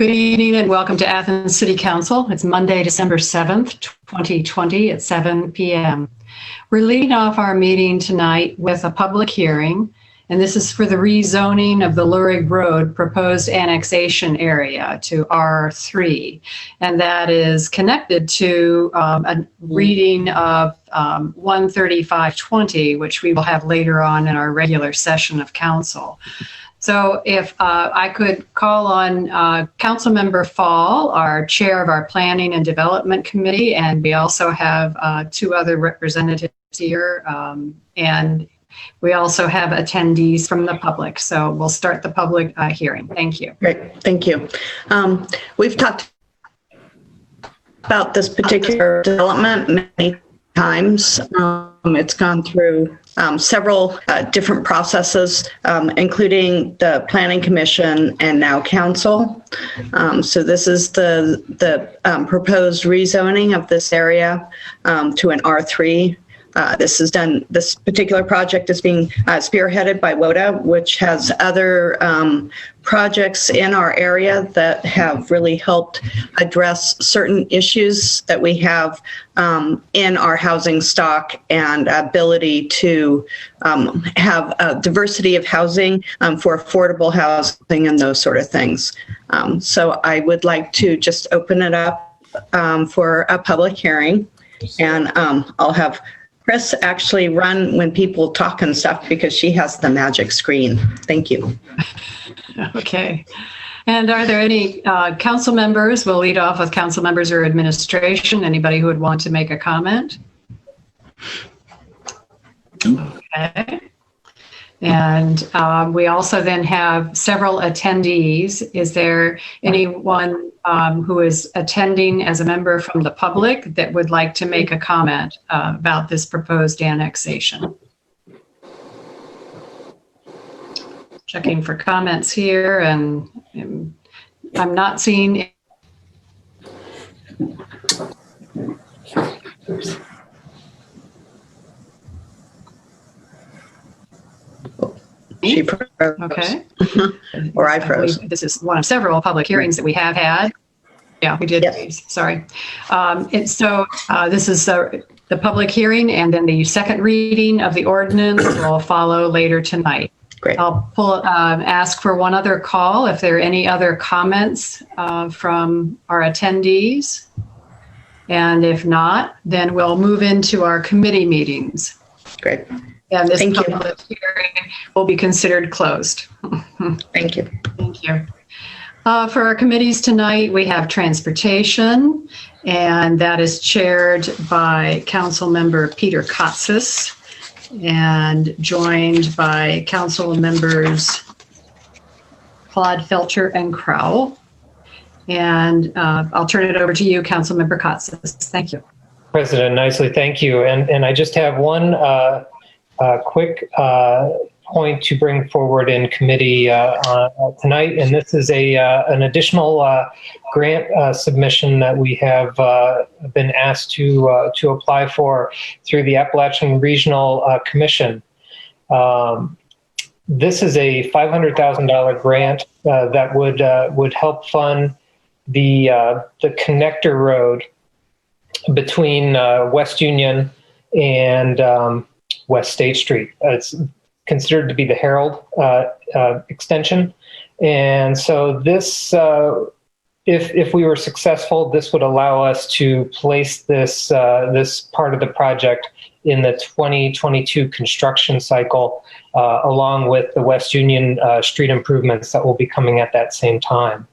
Good evening and welcome to Athens City Council. It's Monday, December 7th, 2020 at 7 p.m. We're leading off our meeting tonight with a public hearing, and this is for the rezoning of the Lurig Road proposed annexation area to R3. And that is connected to a reading of 13520, which we will have later on in our regular session of council. So if I could call on Councilmember Fall, our chair of our Planning and Development Committee, and we also have two other representatives here, and we also have attendees from the public. So we'll start the public hearing. Thank you. Great, thank you. We've talked about this particular development many times. It's gone through several different processes, including the Planning Commission and now Council. So this is the proposed rezoning of this area to an R3. This particular project is being spearheaded by WODA, which has other projects in our area that have really helped address certain issues that we have in our housing stock and ability to have a diversity of housing for affordable housing and those sort of things. So I would like to just open it up for a public hearing, and I'll have Chris actually run when people talk and stuff because she has the magic screen. Thank you. Okay. And are there any council members? We'll lead off with council members or administration. Anybody who would want to make a comment? Okay. And we also then have several attendees. Is there anyone who is attending as a member from the public that would like to make a comment about this proposed annexation? Checking for comments here, and I'm not seeing. She froze. Okay. Or I froze. This is one of several public hearings that we have had. Yeah, we did. Yes. Sorry. This is the public hearing, and then the second reading of the ordinance will follow later tonight. Great. I'll ask for one other call if there are any other comments from our attendees. And if not, then we'll move into our committee meetings. Great. And this public hearing will be considered closed. Thank you. Thank you. For our committees tonight, we have transportation, and that is chaired by Council Member Peter Kotsis and joined by Council Members Claude Felcher and Crowell. And I'll turn it over to you, Council Member Kotsis. Thank you. President, nicely, thank you. And I just have one quick point to bring forward in committee tonight, and this is an additional grant submission that we have been asked to apply for through the Appalachian Regional Commission. This is a $500,000 grant that would help fund the connector road between West Union and West State Street. It's considered to be the Herald extension. And so this, if we were successful, this would allow us to place this part of the project in the 2022 construction cycle, along with the West Union street improvements that will be coming at that same time.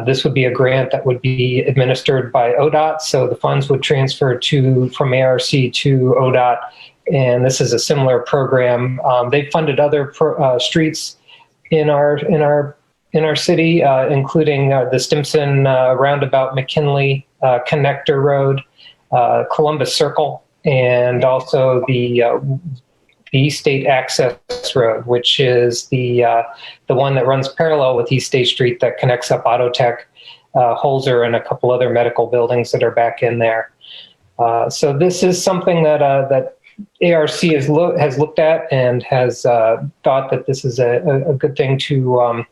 This would be a grant that would be administered by ODOT, so the funds would transfer from ARC to ODOT. And this is a similar program. They've funded other streets in our city, including the Stimson Roundabout McKinley Connector Road, Columbus Circle, and also the East State Access Road, which is the one that runs parallel with East State Street that connects up Autotech, Holzer, and a couple other medical buildings that are back in there. So this is something that ARC has looked at and has thought that this is a good thing to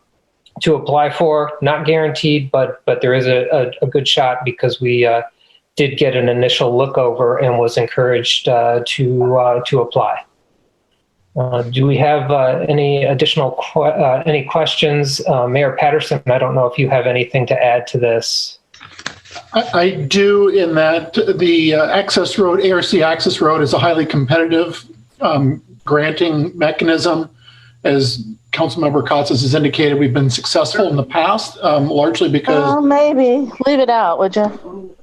to apply for. Not guaranteed, but there is a good shot because we did get an initial look over and was encouraged to apply. Do we have any additional any questions? Mayor Patterson, I don't know if you have anything to add to this. I do, in that the access road, ARC access road, is a highly competitive granting mechanism. As Councilmember Katsas has indicated, we've been successful in the past, largely because... Well, maybe. Leave it out, would you?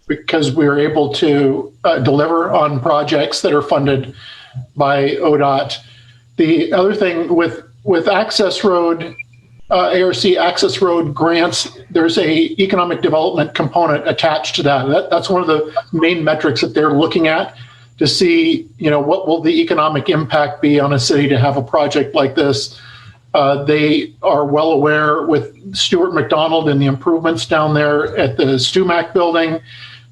Because we're able to deliver on projects that are funded by ODOT. The other thing with access road, ARC access road grants, there's a economic development component attached to that. That's one of the main metrics that they're looking at to see, what will the economic impact be on a city to have a project like this. They are well aware with Stuart McDonald and the improvements down there at the STUMAC building.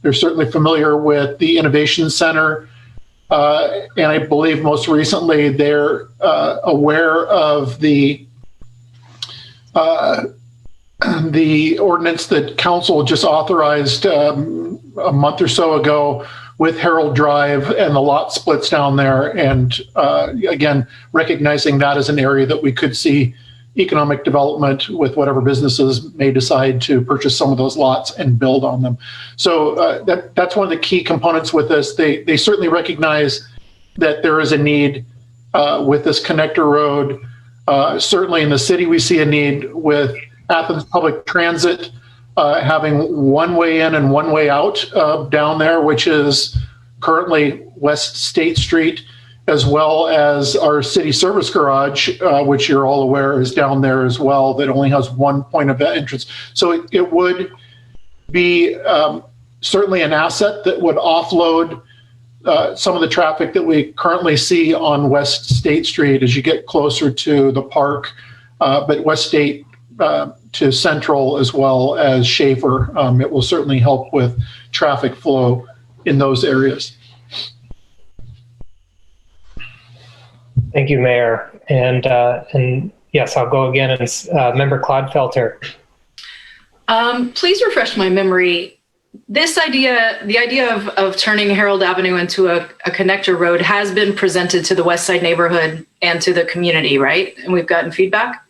They're certainly familiar with the Innovation Center. And I believe most recently they're aware of the ordinance that council just authorized a month or so ago with Herald Drive and the lot splits down there. And again, recognizing that as an area that we could see economic development with whatever businesses may decide to purchase some of those lots and build on them. So that's one of the key components with this. They certainly recognize that there is a need with this connector road. Certainly in the city, we see a need with Athens Public Transit having one way in and one way out down there, which is currently West State Street, as well as our city service garage, which you're all aware is down there as well, that only has one point of entrance. So it would be certainly an asset that would offload some of the traffic that we currently see on West State Street as you get closer to the park, but West State to Central as well as Schaefer. It will certainly help with traffic flow in those areas. Thank you, Mayor. And yes, I'll go again. And Member Clodfelter. Please refresh my memory. The idea of turning Herald Avenue into a connector road has been presented to the West Side neighborhood and to the community, right? And we've gotten feedback?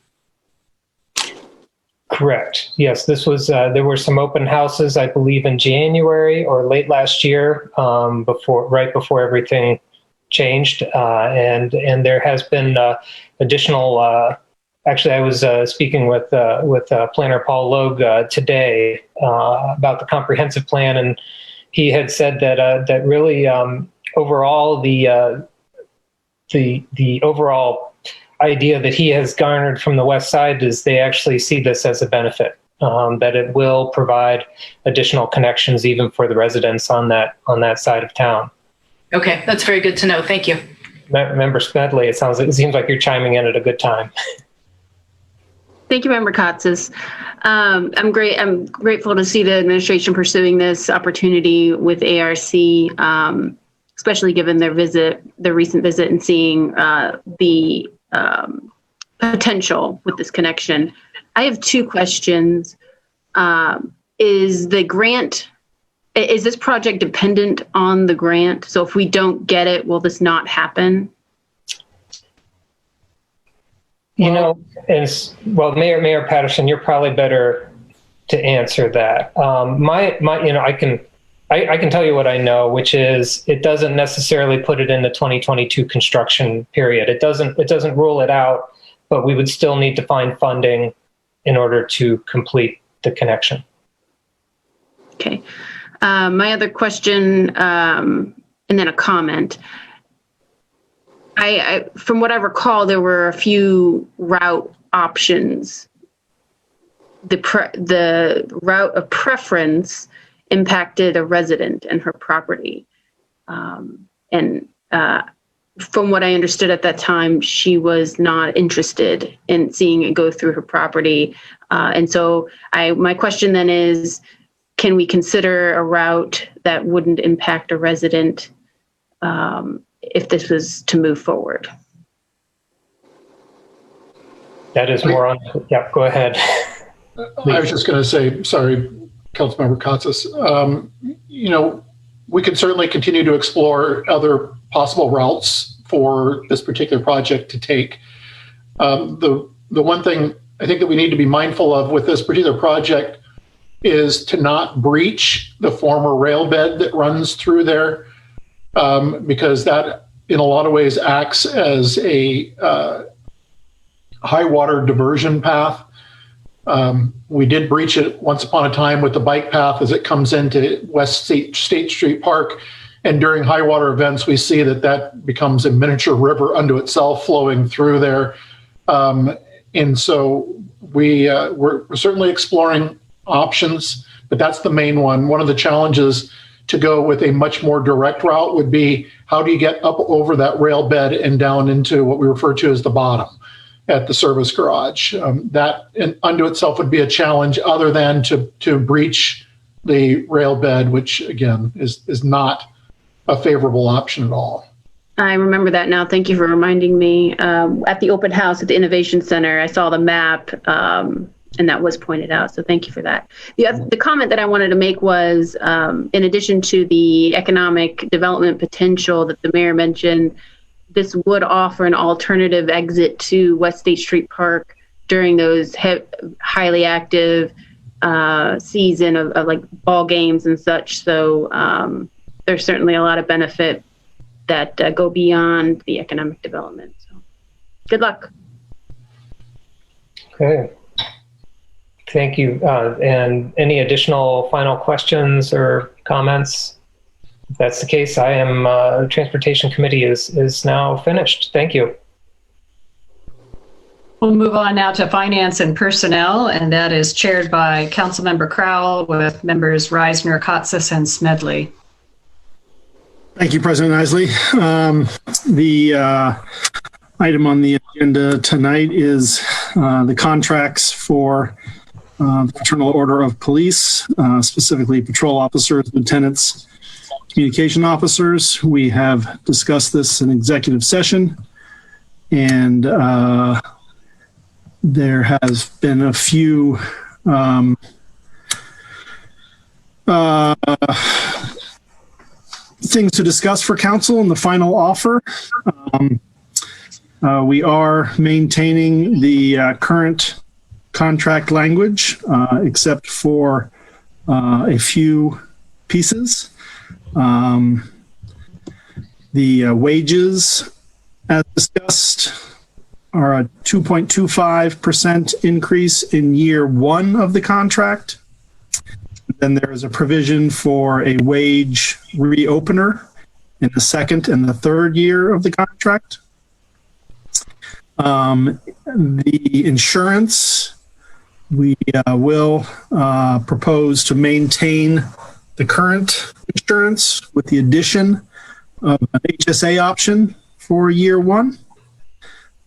Correct. Yes, this was, there were some open houses, I believe in January or late last year, right before everything changed. And there has been additional, actually I was speaking with Planner Paul Logue today about the comprehensive plan, and he had said that really overall the overall idea that he has garnered from the West Side is they actually see this as a benefit, that it will provide additional connections even for the residents on that side of town. Okay, that's very good to know. Thank you. Member Smedley, it seems like you're chiming in at a good time. Thank you, Member Katsas. I'm grateful to see the administration pursuing this opportunity with ARC, especially given their recent visit, and seeing the potential with this connection. I have two questions. Is this project dependent on the grant? So if we don't get it, will this not happen? Mayor Patterson, you're probably better to answer that. I can tell you what I know, which is it doesn't necessarily put it in the 2022 construction period. It doesn't rule it out, but we would still need to find funding in order to complete the connection. Okay. My other question, and then a comment. From what I recall, there were a few route options. The route of preference impacted a resident and her property. From what I understood at that time, she was not interested in seeing it go through her property. And so my question then is, can we consider a route that wouldn't impact a resident if this was to move forward? That is more on, yeah, go ahead. I was just going to say, sorry, Councilmember Katsas, we can certainly continue to explore other possible routes for this particular project to take. The one thing I think that we need to be mindful of with this particular project is to not breach the former rail bed that runs through there, because that in a lot of ways acts as a high water diversion path. We did breach it once upon a time with the bike path as it comes into West State Street Park. And during high water events, we see that becomes a miniature river unto itself flowing through there. And so we're certainly exploring options, but that's the main one. One of the challenges to go with a much more direct route would be, how do you get up over that rail bed and down into what we refer to as the bottom at the service garage? That unto itself would be a challenge, other than to breach the rail bed, which again is not a favorable option at all. I remember that now. Thank you for reminding me. At the open house at the Innovation Center, I saw the map, and that was pointed out. So thank you for that. The comment that I wanted to make was, in addition to the economic development potential that the mayor mentioned, this would offer an alternative exit to West State Street Park during those highly active season of like ball games and such. So there's certainly a lot of benefit that go beyond the economic development. So good luck. Okay. Thank you. And any additional final questions or comments? If that's the case, I am, Transportation Committee is now finished. Thank you. We'll move on now to Finance and Personnel, and that is chaired by Councilmember Crowell with members Reisner, Katsas, and Smedley. Thank you, President Isley. The item on the agenda tonight is the contracts for the Fraternal Order of Police, specifically patrol officers, lieutenants, communication officers. We have discussed this in executive session, and there has been a few things to discuss for council in the final offer. We are maintaining the current contract language, except for a few pieces. The wages, as discussed, are a 2.25% increase in year one of the contract. Then there is a provision for a wage reopener in the second and the third year of the contract. The insurance, we will propose to maintain the current insurance with the addition of an HSA option for year one,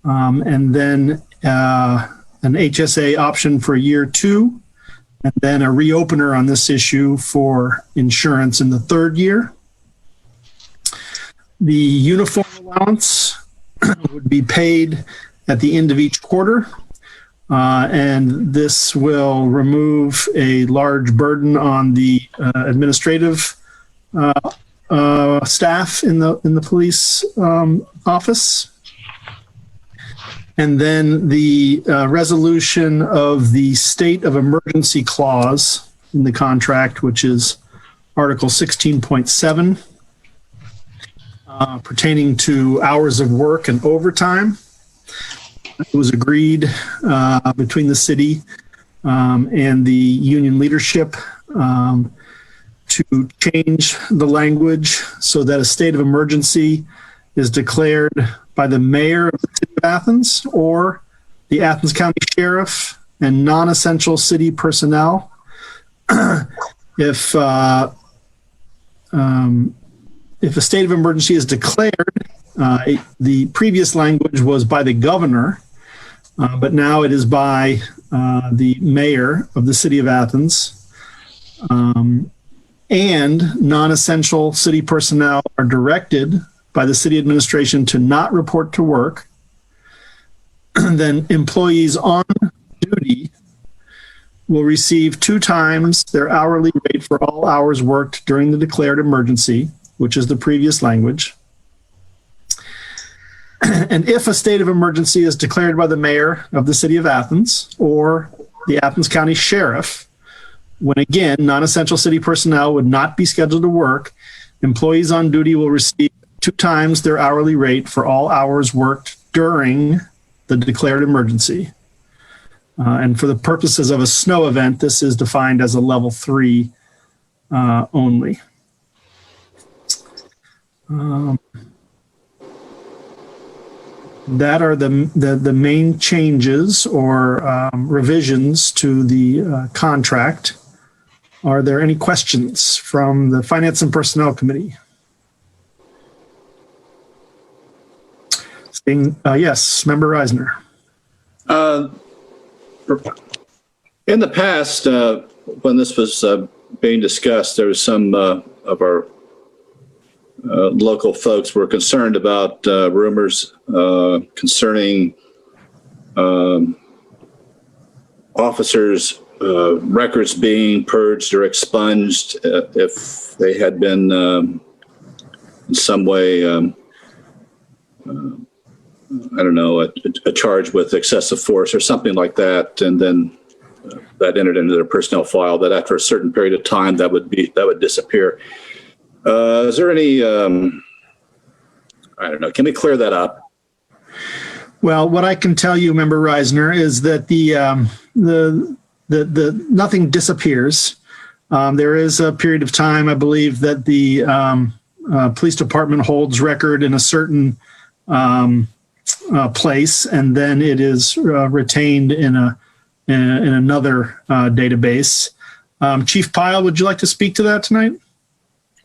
and then an HSA option for year two, and then a reopener on this issue for insurance in the third year. The uniform allowance would be paid at the end of each quarter, and this will remove a large burden on the administrative staff in the police office. And then the resolution of the state of emergency clause in the contract, which is Article 16.7, pertaining to hours of work and overtime. It was agreed between the city and the union leadership to change the language so that a state of emergency is declared by the mayor of the city of Athens or the Athens County Sheriff and non-essential city personnel. If a state of emergency is declared, the previous language was by the governor, but now it is by the mayor of the city of Athens. And non-essential city personnel are directed by the city administration to not report to work then employees on duty will receive 2 times their hourly rate for all hours worked during the declared emergency, which is the previous language. And if a state of emergency is declared by the mayor of the city of Athens or the Athens County Sheriff, when again, non-essential city personnel would not be scheduled to work, employees on duty will receive 2 times their hourly rate for all hours worked during the declared emergency. And for the purposes of a snow event, this is defined as a level 3 only. That are the main changes or revisions to the contract. Are there any questions from the Finance and Personnel Committee? Yes, Member Reisner. In the past, when this was being discussed, there was some of our local folks were concerned about rumors concerning officers' records being purged or expunged if they had been in some way, I don't know, a charge with excessive force or something like that, and then that entered into their personnel file, that after a certain period of time that would disappear. Is there any, I don't know, can we clear that up? Well, what I can tell you, Member Reisner, is that the nothing disappears. There is a period of time, I believe, that the police department holds record in a certain place, and then it is retained in another database. Chief Pyle, would you like to speak to that tonight?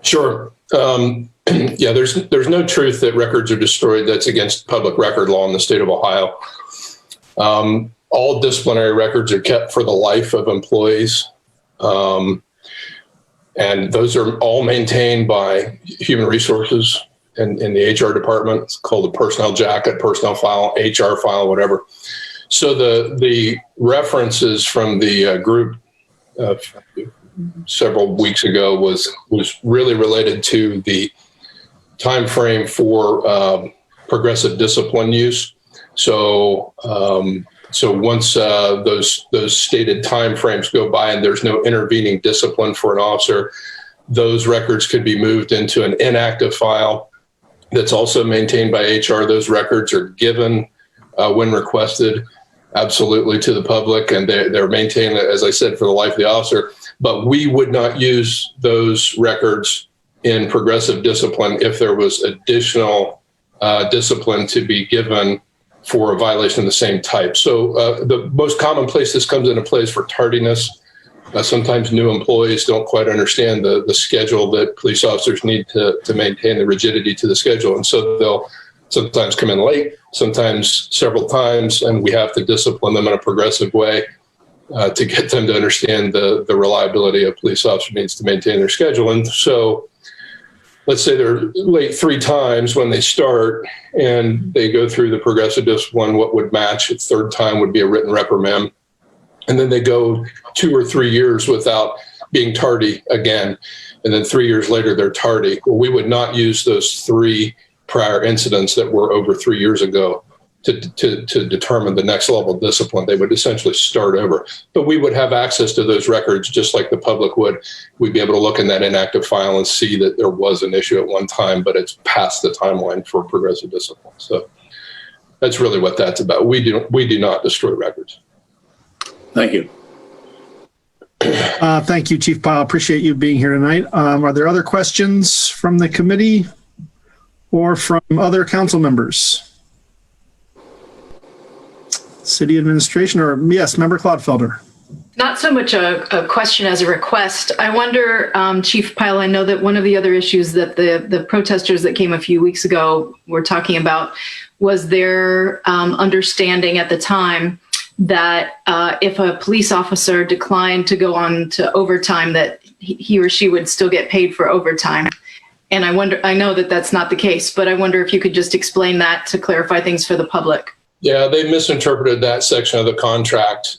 Sure. Yeah, there's no truth that records are destroyed. That's against public record law in the state of Ohio. All disciplinary records are kept for the life of employees. And those are all maintained by Human Resources in the HR department. It's called the personnel jacket, personnel file, HR file, whatever. So the references from the group several weeks ago was really related to the time frame for progressive discipline use. So once those stated time frames go by and there's no intervening discipline for an officer, those records could be moved into an inactive file that's also maintained by HR. Those records are given when requested absolutely to the public, and they're maintained, as I said, for the life of the officer. But we would not use those records in progressive discipline if there was additional discipline to be given for a violation of the same type. So the most common place this comes into play is for tardiness. Sometimes new employees don't quite understand the schedule that police officers need to maintain the rigidity to the schedule. And so they'll sometimes come in late, sometimes several times, and we have to discipline them in a progressive way to get them to understand the reliability a police officer needs to maintain their schedule. And so let's say they're late 3 times when they start and they go through the progressive discipline. What would match a 3rd time would be a written reprimand. And then they go 2 or 3 years without being tardy again. And then 3 years later, they're tardy. Well, we would not use those 3 prior incidents that were over 3 years ago to determine the next level of discipline. They would essentially start over. But we would have access to those records just like the public would. We'd be able to look in that inactive file and see that there was an issue at one time, but it's past the timeline for progressive discipline. So that's really what that's about. We do not destroy records. Thank you. Thank you, Chief Pyle. Appreciate you being here tonight. Are there other questions from the committee or from other council members? City administration, or yes, Member Clodfelder. Not so much a question as a request. I wonder, Chief Pyle, I know that one of the other issues that the protesters that came a few weeks ago were talking about was their understanding at the time that if a police officer declined to go on to overtime, that he or she would still get paid for overtime. And I know that that's not the case, but I wonder if you could just explain that to clarify things for the public. Yeah, they misinterpreted that section of the contract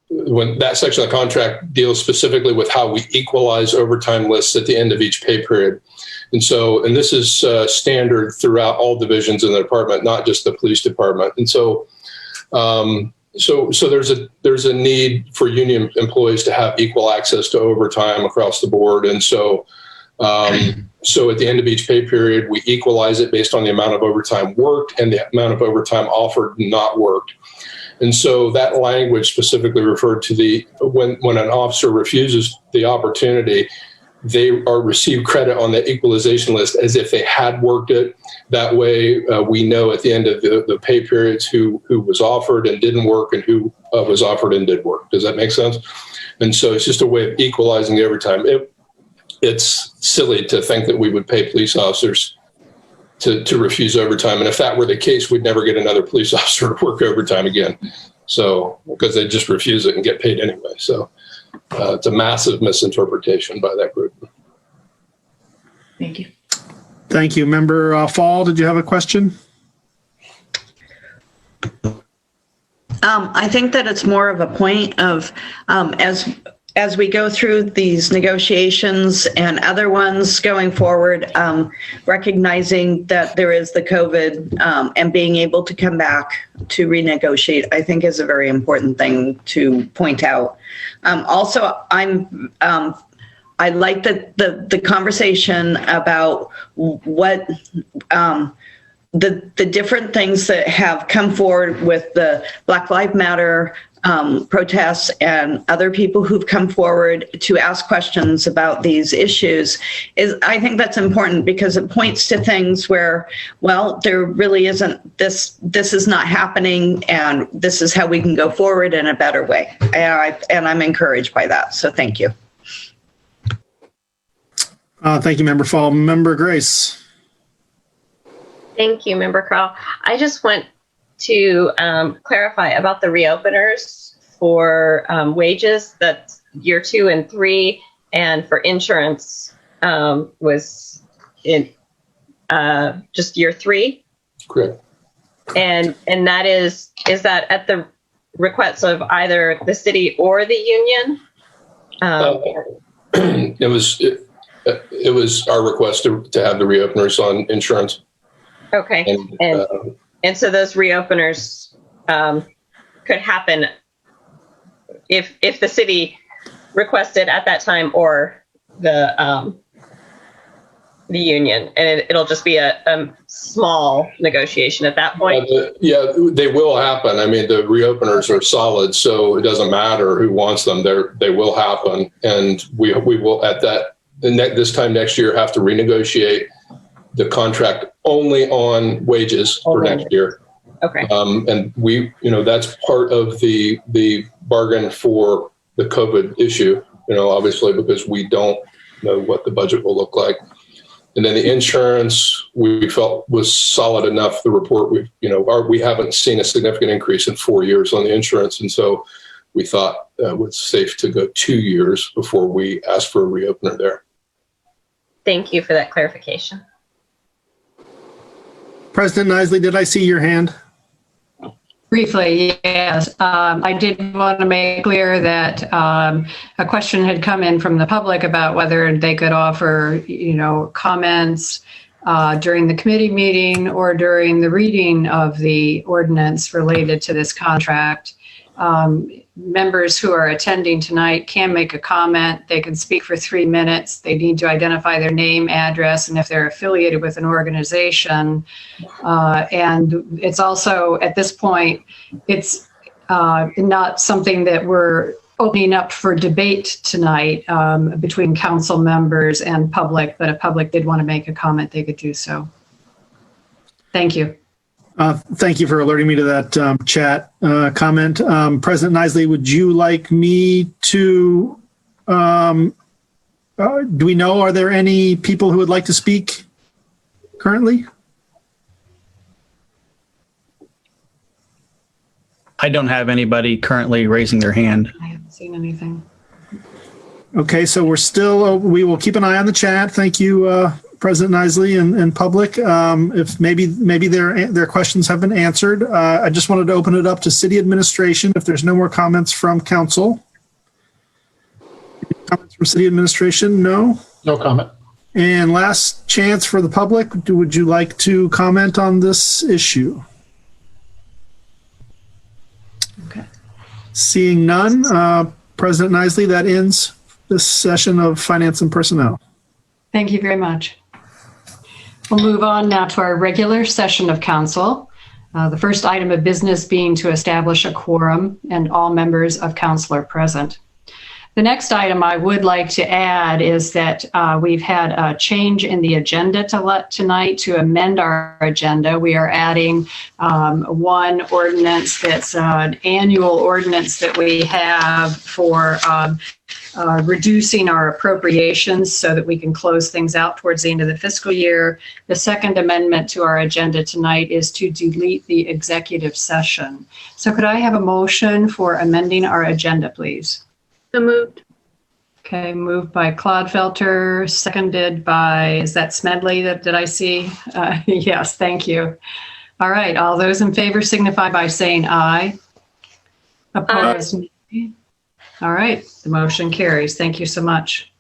when that section of the contract deals specifically with how we equalize overtime lists at the end of each pay period. And this is standard throughout all divisions in the department, not just the police department. And so there's a need for union employees to have equal access to overtime across the board. And so at the end of each pay period, we equalize it based on the amount of overtime worked and the amount of overtime offered and not worked. And so that language specifically referred to when an officer refuses the opportunity, they receive credit on the equalization list as if they had worked it. That way, we know at the end of the pay periods who was offered and didn't work and who was offered and did work. Does that make sense? And so it's just a way of equalizing the overtime. It's silly to think that we would pay police officers to refuse overtime. And if that were the case, we'd never get another police officer to work overtime again. So, because they just refuse it and get paid anyway. So it's a massive misinterpretation by that group. Thank you. Thank you. Member Fall, did you have a question? I think that it's more of a point of as we go through these negotiations and other ones going forward, recognizing that there is the COVID and being able to come back to renegotiate, I think is a very important thing to point out. Also, I like the conversation about what the different things that have come forward with the Black Lives Matter protests and other people who've come forward to ask questions about these issues. I think that's important because it points to things where, well, there really isn't this is not happening, and this is how we can go forward in a better way. And I'm encouraged by that. So thank you. Thank you, Member Fall. Member Grace. Thank you, Member Crowell. I just want to clarify about the reopeners for wages. That's year 2 and 3, and for insurance was in just year 3. Correct. And that is that at the request of either the city or the union? It was our request to have the reopeners on insurance. Okay. And so those reopeners could happen if the city requested at that time or the union, and it'll just be a small negotiation at that point. Yeah, they will happen. I mean, the reopeners are solid, so it doesn't matter who wants them. They will happen, and we will at this time next year have to renegotiate the contract only on wages for next year. Okay. And that's part of the bargain for the COVID issue, obviously, because we don't know what the budget will look like. And then the insurance we felt was solid enough. The report we haven't seen a significant increase in 4 years on the insurance. And so we thought it was safe to go 2 years before we asked for a reopener there. Thank you for that clarification. President Nisley, did I see your hand? Briefly, yes. I did want to make clear that a question had come in from the public about whether they could offer, comments during the committee meeting or during the reading of the ordinance related to this contract. Members who are attending tonight can make a comment. They can speak for 3 minutes. They need to identify their name, address, and if they're affiliated with an organization. And it's also, at this point, it's not something that we're opening up for debate tonight between council members and public, but if public did want to make a comment, they could do so. Thank you. Thank you for alerting me to that chat comment. President Nisley, would you like me to, do we know, are there any people who would like to speak currently? I don't have anybody currently raising their hand. I haven't seen anything. Okay, so we're still, we will keep an eye on the chat. Thank you, President Isley and public. If maybe their questions have been answered. I just wanted to open it up to city administration if there's no more comments from council. Comments from city administration? No? No comment. And last chance for the public. Would you like to comment on this issue? Okay. Seeing none, President Isley, that ends this session of Finance and Personnel. Thank you very much. We'll move on now to our regular session of council. The first item of business being to establish a quorum and all members of council are present. The next item I would like to add is that we've had a change in the agenda tonight to amend our agenda. We are adding one ordinance that's an annual ordinance that we have for reducing our appropriations so that we can close things out towards the end of the fiscal year. The second amendment to our agenda tonight is to delete the executive session. So could I have a motion for amending our agenda, please? So moved. Okay, moved by Clodfelter, seconded by, is that Smedley that I see? Yes, thank you. All right, all those in favor signify by saying aye. Opposed? Nay? All right, the motion carries. Thank you so much.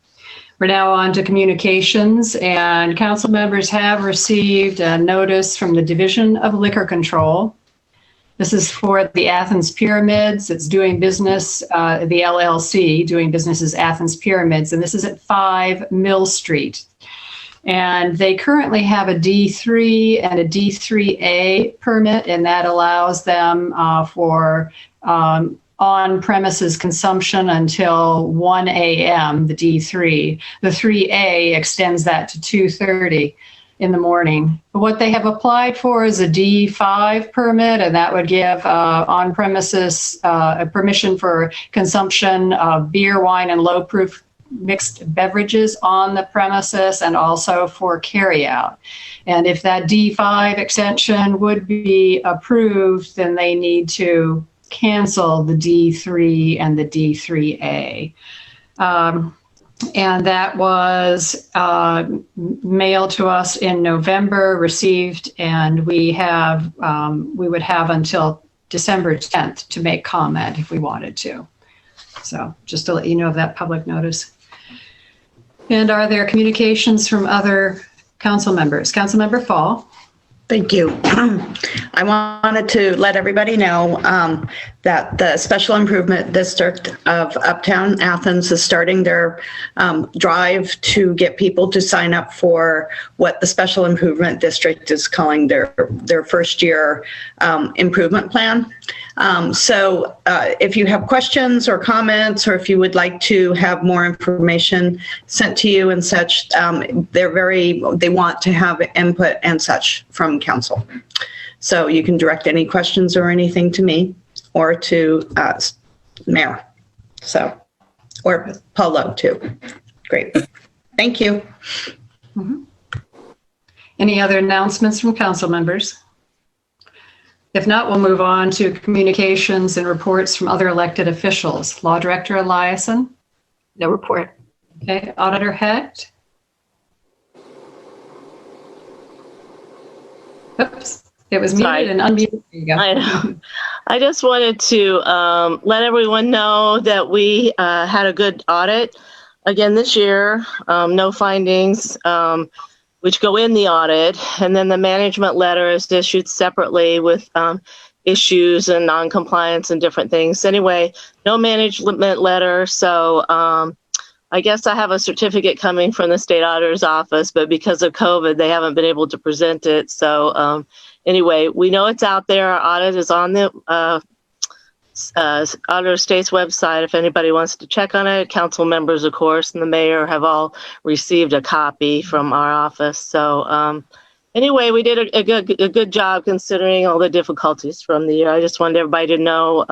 We're now on to communications, and council members have received a notice from the Division of Liquor Control. This is for the Athens Pyramids. It's doing business, the LLC, doing business as Athens Pyramids, and this is at 5 Mill Street. And they currently have a D3 and a D3A permit, and that allows them for on-premises consumption until 1 a.m., the D3. The 3A extends that to 2:30 in the morning. What they have applied for is a D5 permit, and that would give on-premises permission for consumption of beer, wine, and low-proof mixed beverages on the premises, and also for carryout. And if that D5 extension would be approved, then they need to cancel the D3 and the D3A. And that was mailed to us in November, received, and we would have until December 10th to make comment if we wanted to. So just to let you know of that public notice. And are there communications from other council members? Councilmember Fall. Thank you. I wanted to let everybody know that the Special Improvement District of Uptown Athens is starting their drive to get people to sign up for what the Special Improvement District is calling their first year improvement plan. So if you have questions or comments, or if you would like to have more information sent to you and such, they want to have input and such from council. So you can direct any questions or anything to me or to Mayor. So, or Polo too. Great. Thank you. Mm-hmm. Any other announcements from council members? If not, we'll move on to communications and reports from other elected officials. Law Director Eliason? No report. Okay. Auditor Hecht? Oops. It was muted and unmuted. There you go. I just wanted to let everyone know that we had a good audit again this year. No findings, which go in the audit, and then the management letter is issued separately with issues and non-compliance and different things. Anyway, no management letter, so I guess I have a certificate coming from the state auditor's office, but because of COVID, they haven't been able to present it. So anyway, we know it's out there. Our audit is on the Auditor State's website if anybody wants to check on it. Council members, of course, and the mayor have all received a copy from our office. So anyway, we did a good job considering all the difficulties from the year. I just wanted everybody to know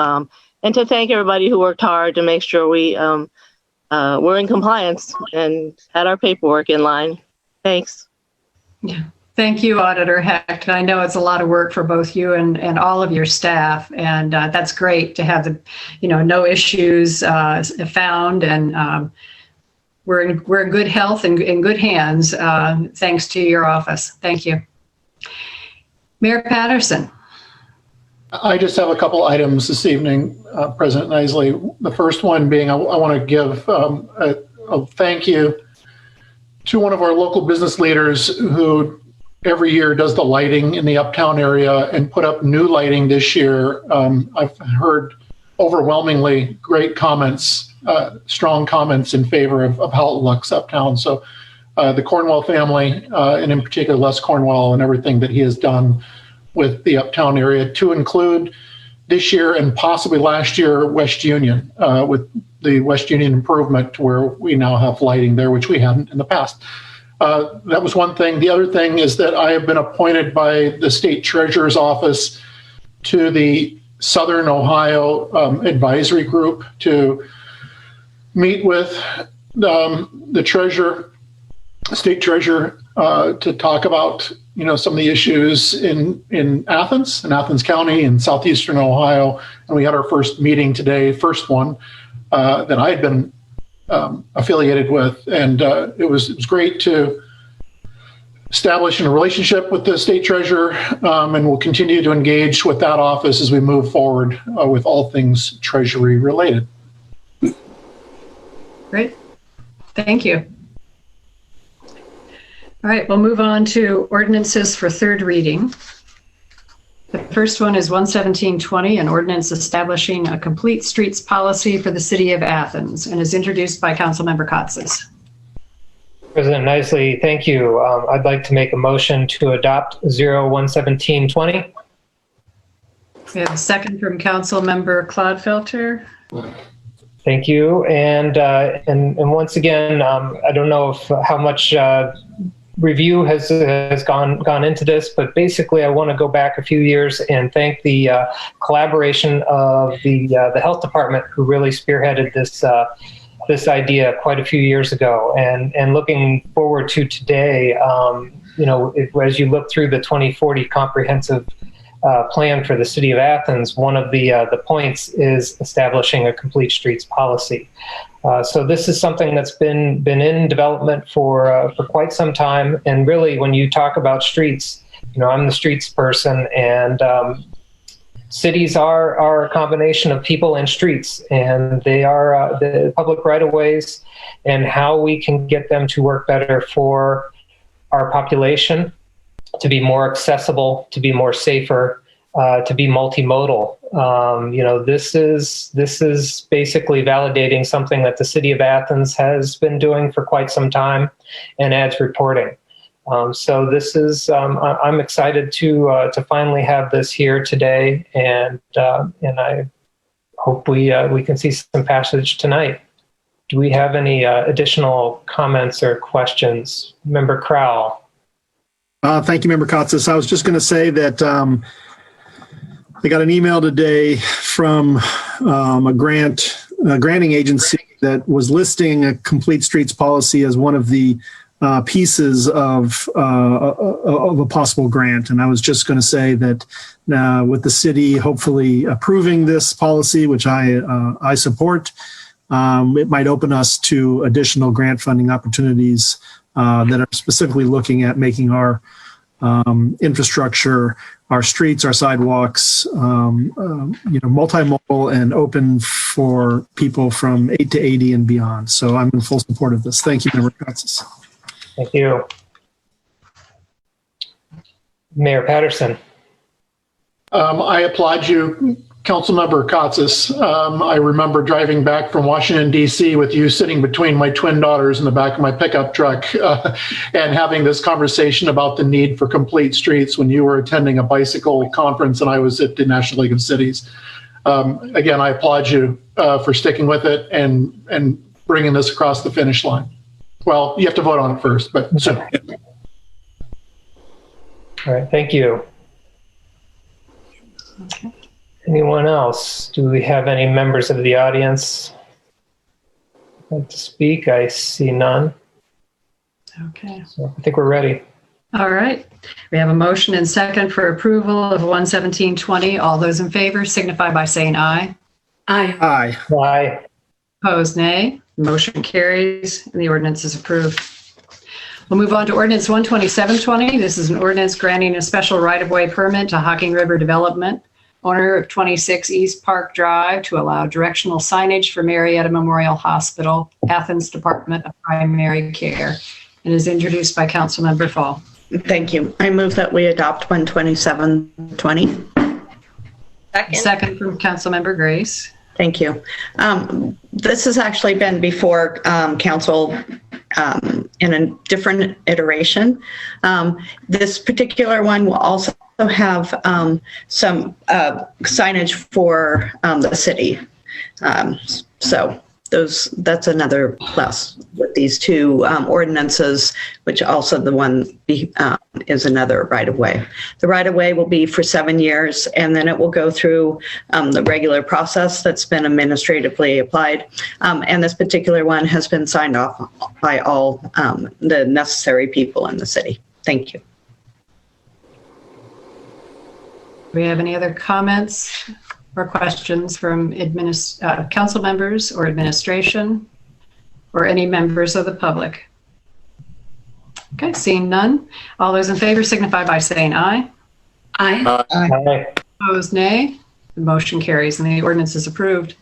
and to thank everybody who worked hard to make sure we were in compliance and had our paperwork in line. Thanks. Yeah. Thank you, Auditor Hecht. I know it's a lot of work for both you and all of your staff, and that's great to have the, no issues found, and we're in good health and in good hands, thanks to your office. Thank you. Mayor Patterson. I just have a couple items this evening, President Isley. The first one being, I want to give a thank you to one of our local business leaders who every year does the lighting in the uptown area and put up new lighting this year. I've heard overwhelmingly great comments, strong comments in favor of how it looks uptown. So the Cornwell family, and in particular Les Cornwell and everything that he has done with the uptown area, to include this year and possibly last year West Union, with the West Union improvement, where we now have lighting there, which we hadn't in the past. That was one thing. The other thing is that I have been appointed by the state treasurer's office to the Southern Ohio advisory group to meet with the treasurer, state treasurer, to talk about some of the issues in Athens County in southeastern Ohio. And we had our first meeting today, first one that I had been affiliated with, and it was great to establish a relationship with the state treasurer, and we'll continue to engage with that office as we move forward with all things treasury related. Great. Thank you. All right, we'll move on to ordinances for third reading. The first one is 11720, an ordinance establishing a complete streets policy for the city of Athens, and is introduced by Councilmember Kotsis. President Isley, thank you. I'd like to make a motion to adopt 011720. We have a second from Councilmember Clodfelter. Thank you. And once again, I don't know how much review has gone into this, but basically I want to go back a few years and thank the collaboration of the health department, who really spearheaded this idea quite a few years ago, and looking forward to today. As you look through the 2040 comprehensive plan for the city of Athens, one of the points is establishing a complete streets policy. So this is something that's been in development for quite some time. And really, when you talk about streets, I'm the streets person, and cities are a combination of people and streets, and they are the public right-of-ways, and how we can get them to work better for our population, to be more accessible, to be more safer, to be multimodal. This is basically validating something that the city of Athens has been doing for quite some time, and adds reporting. So this is, I'm excited to finally have this here today, and I hope we can see some passage tonight. Do we have any additional comments or questions? Member Crowell. Thank you, Member Kotsis. I was just going to say that I got an email today from a granting agency that was listing a complete streets policy as one of the pieces of a possible grant. And I was just going to say that with the city hopefully approving this policy, which I support, it might open us to additional grant funding opportunities that are specifically looking at making our infrastructure, our streets, our sidewalks, multimodal and open for people from 8 to 80 and beyond. So I'm in full support of this. Thank you, Member Kotsis. Thank you. Mayor Patterson. I applaud you, Councilmember Kotsis. I remember driving back from Washington, D.C. with you sitting between my twin daughters in the back of my pickup truck and having this conversation about the need for complete streets when you were attending a bicycle conference and I was at the National League of Cities. Again, I applaud you for sticking with it and bringing this across the finish line. Well, you have to vote on it first, but soon. All right, thank you. Okay. Anyone else? Do we have any members of the audience like to speak? I see none. Okay. So I think we're ready. All right. We have a motion and second for approval of 11720. All those in favor signify by saying aye. Aye. Aye. Aye. Opposed, nay. Motion carries and the ordinance is approved. We'll move on to Ordinance 12720. This is an ordinance granting a special right-of-way permit to Hocking River Development, owner of 26 East Park Drive, to allow directional signage for Marietta Memorial Hospital, Athens Department of Primary Care, and is introduced by Councilmember Fall. Thank you. I move that we adopt 12720. Second from Councilmember Grace. Thank you. This has actually been before council in a different iteration. This particular one will also have some signage for the city. That's another plus with these two ordinances, which also the one is another right-of-way. The right-of-way will be for 7 years, and then it will go through the regular process that's been administratively applied. And this particular one has been signed off by all the necessary people in the city. Thank you. Do we have any other comments or questions from council members or administration or any members of the public? Okay, seeing none. All those in favor signify by saying aye. Aye. Aye. Opposed, nay. The motion carries and the ordinance is approved.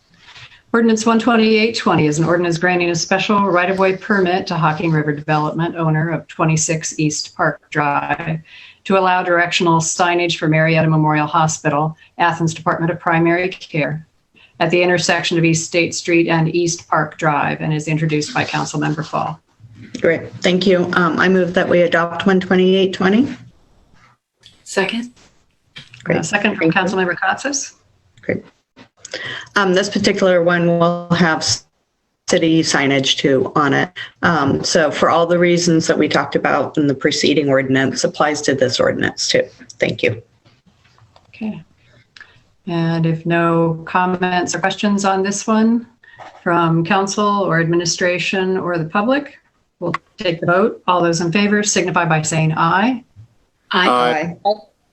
Ordinance 12820 is an ordinance granting a special right-of-way permit to Hocking River Development, owner of 26 East Park Drive, to allow directional signage for Marietta Memorial Hospital, Athens Department of Primary Care, at the intersection of East State Street and East Park Drive, and is introduced by Councilmember Fall. Great. Thank you. I move that we adopt 12820. Second. Great. Second from Councilmember Katsas. Great. This particular one will have city signage too on it. So for all the reasons that we talked about in the preceding ordinance, applies to this ordinance too. Thank you. Okay. And if no comments or questions on this one from council or administration or the public, we'll take the vote. All those in favor signify by saying aye. Aye.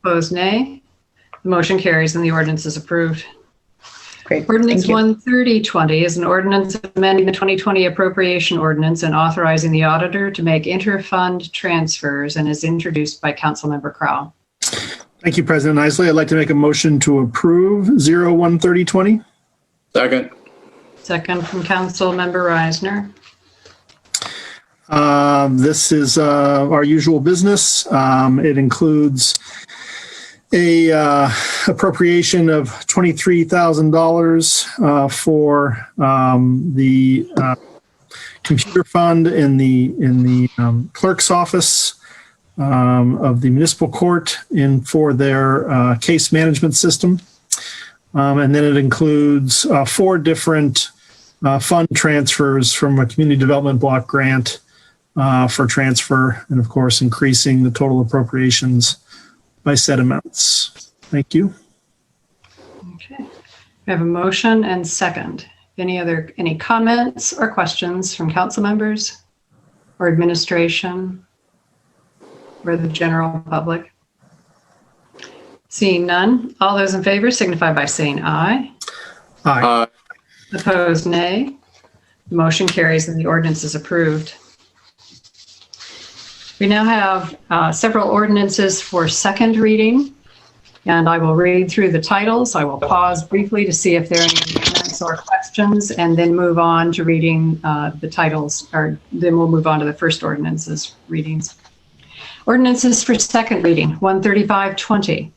Opposed, nay. The motion carries and the ordinance is approved. Great. Ordinance 13020 is an ordinance amending the 2020 Appropriation Ordinance and authorizing the auditor to make inter-fund transfers, and is introduced by Councilmember Crowell. Thank you, President Isley. I'd like to make a motion to approve 013020. Second. Second from Councilmember Reisner. This is our usual business. It includes a appropriation of $23,000 for the computer fund in the clerk's office of the municipal court for their case management system. And then it includes 4 different fund transfers from a community development block grant for transfer, and of course increasing the total appropriations by said amounts. Thank you. Okay. We have a motion and second. Any comments or questions from council members or administration or the general public? Seeing none, all those in favor signify by saying aye. Aye. Opposed, nay. The motion carries and the ordinance is approved. We now have several ordinances for second reading, and I will read through the titles. I will pause briefly to see if there are any comments or questions, and then move on to reading the titles, or then we'll move on to the first ordinances readings. Ordinances for second reading, 13520.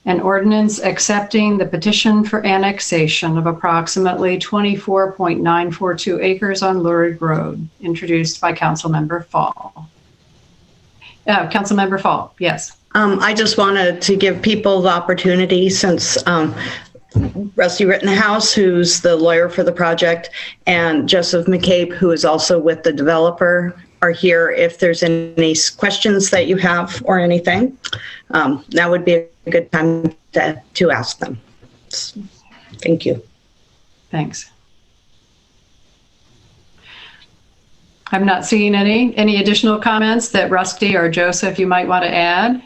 An ordinance accepting the petition for annexation of approximately 24.942 acres on Lurid Road, introduced by Councilmember Fall. Councilmember Fall, yes. I just wanted to give people the opportunity, since Rusty Rittenhouse, who's the lawyer for the project, and Joseph McCabe, who is also with the developer, are here. If there's any questions that you have or anything, that would be a good time to ask them. Thank you. Thanks. I'm not seeing any additional comments that Rusty or Joseph you might want to add.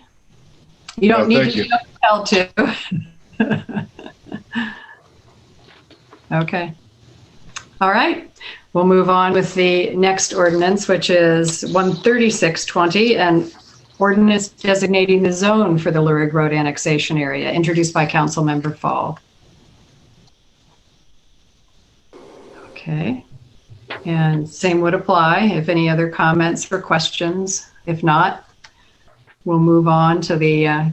You don't need to tell to. Okay. All right. We'll move on with the next ordinance, which is 13620, and ordinance designating the zone for the Lurig Road annexation area, introduced by Councilmember Fall. Okay. And same would apply if any other comments or questions. If not, we'll move on to the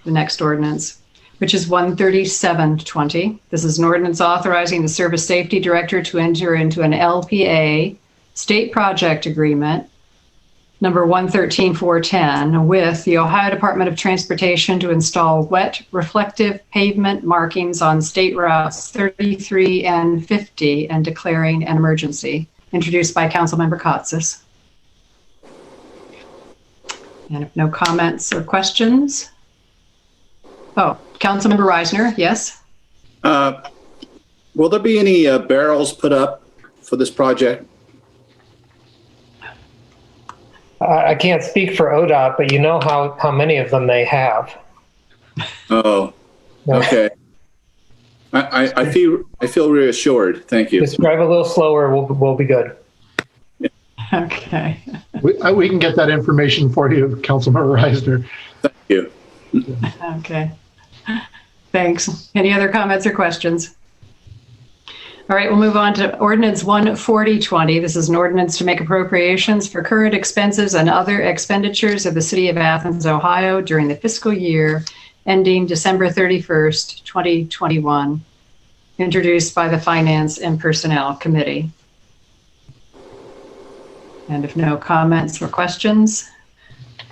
next ordinance, which is 13720. This is an ordinance authorizing the Service Safety Director to enter into an LPA state project agreement number 113410 with the Ohio Department of Transportation to install wet reflective pavement markings on state routes 33 and 50 and declaring an emergency, introduced by Councilmember Kotsis. And if no comments or questions, Councilmember Reisner, yes? Will there be any barrels put up for this project? I can't speak for ODOT, but you know how many of them they have. Oh, okay. I feel reassured. Thank you. Just drive a little slower. We'll be good. Okay. We can get that information for you, Councilmember Reisner. Thank you. Okay. Thanks. Any other comments or questions? All right, we'll move on to Ordinance 14020. This is an ordinance to make appropriations for current expenses and other expenditures of the City of Athens, Ohio during the fiscal year ending December 31st, 2021, introduced by the Finance and Personnel Committee. And if no comments or questions,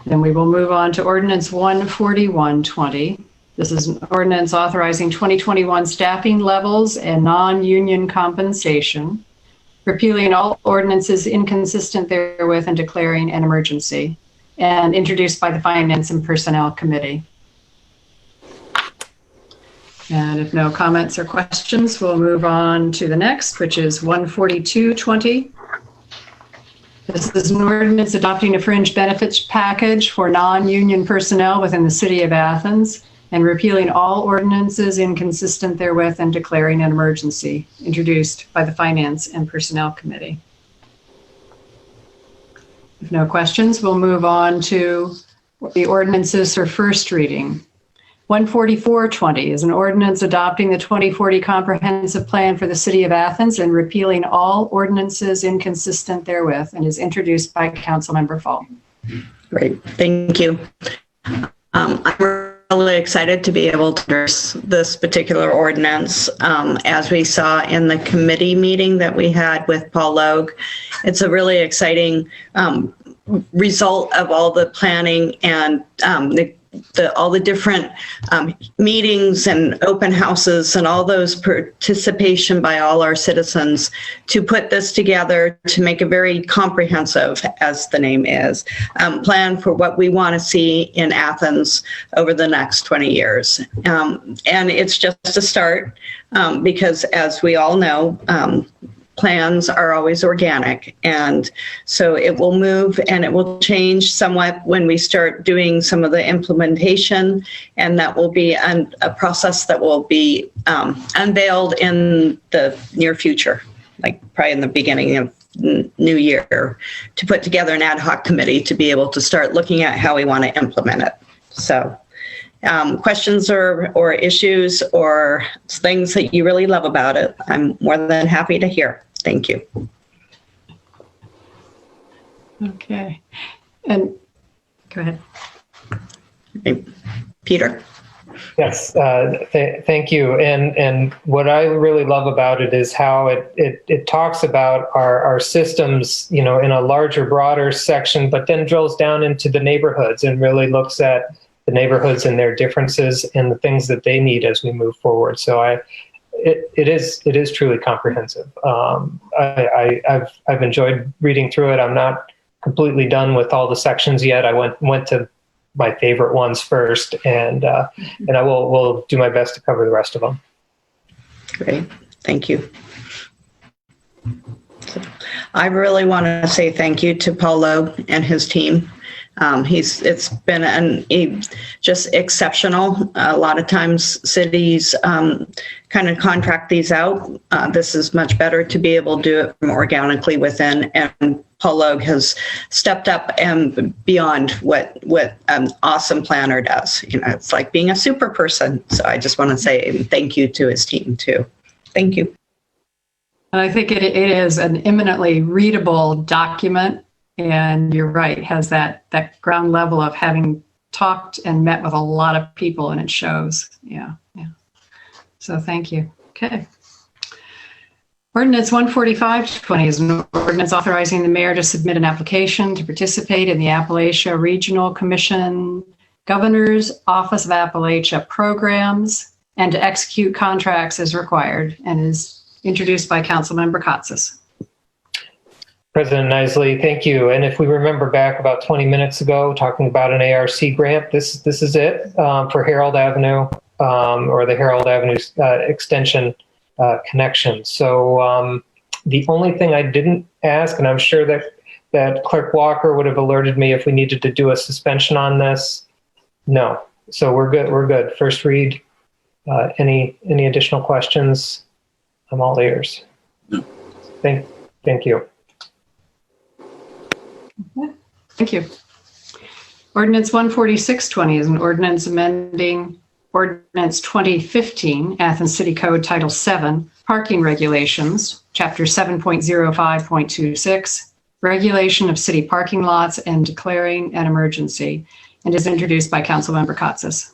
then we will move on to Ordinance 14120. This is an ordinance authorizing 2021 staffing levels and non-union compensation, repealing all ordinances inconsistent therewith and declaring an emergency, and introduced by the Finance and Personnel Committee. And if no comments or questions, we'll move on to the next, which is 14220. This is an ordinance adopting a fringe benefits package for non-union personnel within the City of Athens and repealing all ordinances inconsistent therewith and declaring an emergency, introduced by the Finance and Personnel Committee. If no questions, we'll move on to the ordinances for first reading. 14420 is an ordinance adopting the 2040 Comprehensive Plan for the City of Athens and repealing all ordinances inconsistent therewith, and is introduced by Councilmember Fall. Great, thank you. I'm really excited to be able to address this particular ordinance. As we saw in the committee meeting that we had with Paul Logue, it's a really exciting result of all the planning and all the different meetings and open houses and all those participation by all our citizens to put this together to make a very comprehensive, as the name is, plan for what we want to see in Athens over the next 20 years. And it's just a start because, as we all know, plans are always organic, and so it will move and it will change somewhat when we start doing some of the implementation, and that will be a process that will be unveiled in the near future, like probably in the beginning of new year, to put together an ad hoc committee to be able to start looking at how we want to implement it. So questions or issues or things that you really love about it, I'm more than happy to hear. Thank you. Okay. And go ahead. Peter? Yes, thank you. And what I really love about it is how it talks about our systems, in a larger, broader section, but then drills down into the neighborhoods and really looks at the neighborhoods and their differences and the things that they need as we move forward. So it is truly comprehensive. I've enjoyed reading through it. I'm not completely done with all the sections yet. I went to my favorite ones first, and I will do my best to cover the rest of them. Great, thank you. I really want to say thank you to Paul Logue and his team. It's been just exceptional. A lot of times cities kind of contract these out. This is much better to be able to do it from organically within. And Paul Logue has stepped up and beyond what an awesome planner does. It's like being a super person. So I just want to say thank you to his team too. Thank you. And I think it is an eminently readable document. And you're right, has that ground level of having talked and met with a lot of people, and it shows. Yeah. So thank you. Okay. Ordinance 145-20 is an ordinance authorizing the mayor to submit an application to participate in the Appalachia Regional Commission Governor's Office of Appalachia programs and to execute contracts as required, and is introduced by Councilmember Katsas. President Nisley, thank you. And if we remember back about 20 minutes ago, talking about an ARC grant, this is it for Harold Avenue or the Harold Avenue extension connection. So the only thing I didn't ask, and I'm sure that Clerk Walker would have alerted me if we needed to do a suspension on this. No. So we're good. We're good. First read. Any additional questions? I'm all ears. No. Thank you. Thank you. Ordinance 146-20 is an ordinance amending Ordinance 2015, Athens City Code Title 7, Parking Regulations, Chapter 7.05.26, Regulation of City Parking Lots, and declaring an emergency, and is introduced by Councilmember Katsas.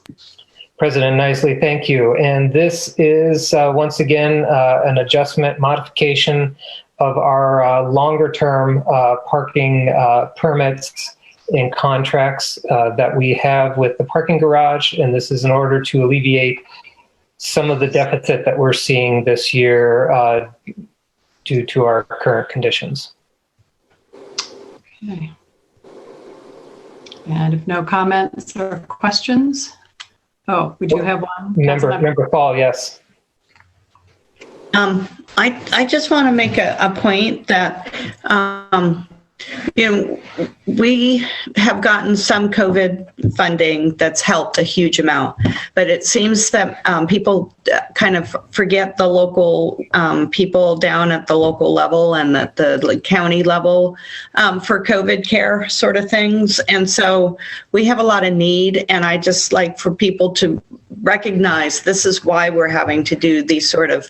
President Nisley, thank you. And this is once again an adjustment modification of our longer-term parking permits and contracts that we have with the parking garage. And this is in order to alleviate some of the deficit that we're seeing this year due to our current conditions. Okay. And if no comments or questions, oh, we do have one. Member Fall, yes. I just want to make a point that, we have gotten some COVID funding that's helped a huge amount, but it seems that people kind of forget the local people down at the local level and at the county level for COVID care sort of things. And so we have a lot of need, and I just like for people to recognize this is why we're having to do these sort of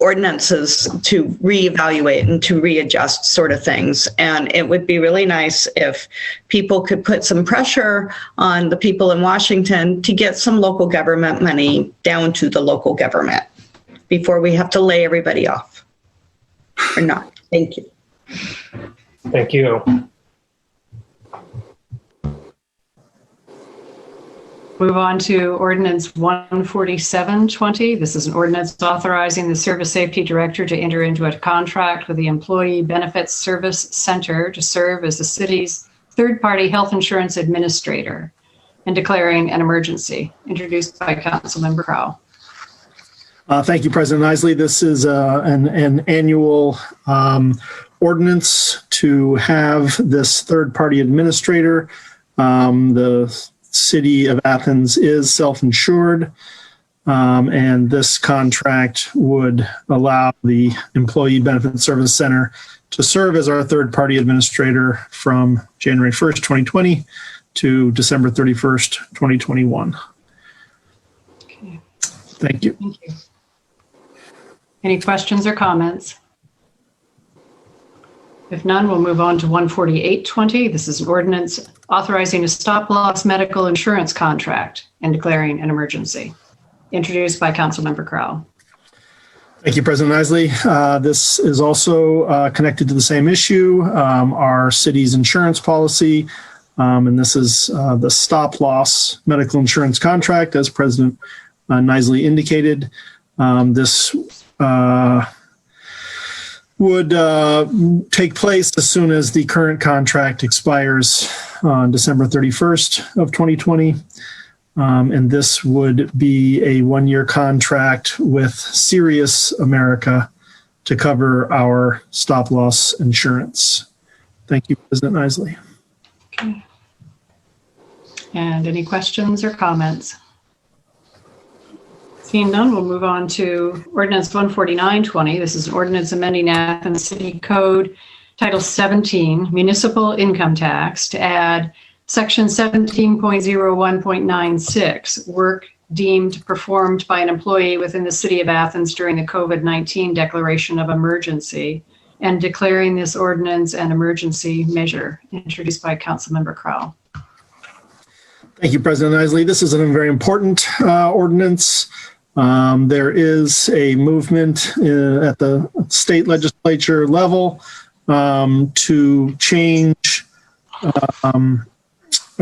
ordinances to reevaluate and to readjust sort of things. And it would be really nice if people could put some pressure on the people in Washington to get some local government money down to the local government before we have to lay everybody off. Or not. Thank you. Thank you. Move on to Ordinance 147-20. This is an ordinance authorizing the Service Safety Director to enter into a contract with the Employee Benefits Service Center to serve as the city's third-party health insurance administrator and declaring an emergency. Introduced by Councilmember Crowell. Thank you, President Nisley. This is an annual ordinance to have this third-party administrator. The City of Athens is self-insured, and this contract would allow the Employee Benefit Service Center to serve as our third-party administrator from January 1st, 2020 to December 31st, 2021. Okay. Thank you. Thank you. Any questions or comments? If none, we'll move on to 148-20. This is an ordinance authorizing a stop-loss medical insurance contract and declaring an emergency. Introduced by Councilmember Crowell. Thank you, President Nisley. This is also connected to the same issue, our city's insurance policy, and this is the stop-loss medical insurance contract, as President Nisley indicated. This would take place as soon as the current contract expires on December 31st of 2020. And this would be a one-year contract with Sirius America to cover our stop-loss insurance. Thank you, President Nisley. Okay. And any questions or comments? Seeing none, we'll move on to Ordinance 14920. This is an ordinance amending Athens City Code, Title 17, Municipal Income Tax, to add Section 17.01.96, work deemed performed by an employee within the City of Athens during the COVID-19 declaration of emergency, and declaring this ordinance an emergency measure, introduced by Councilmember Crowell. Thank you, President Isley. This is a very important ordinance. There is a movement at the state legislature level to change, or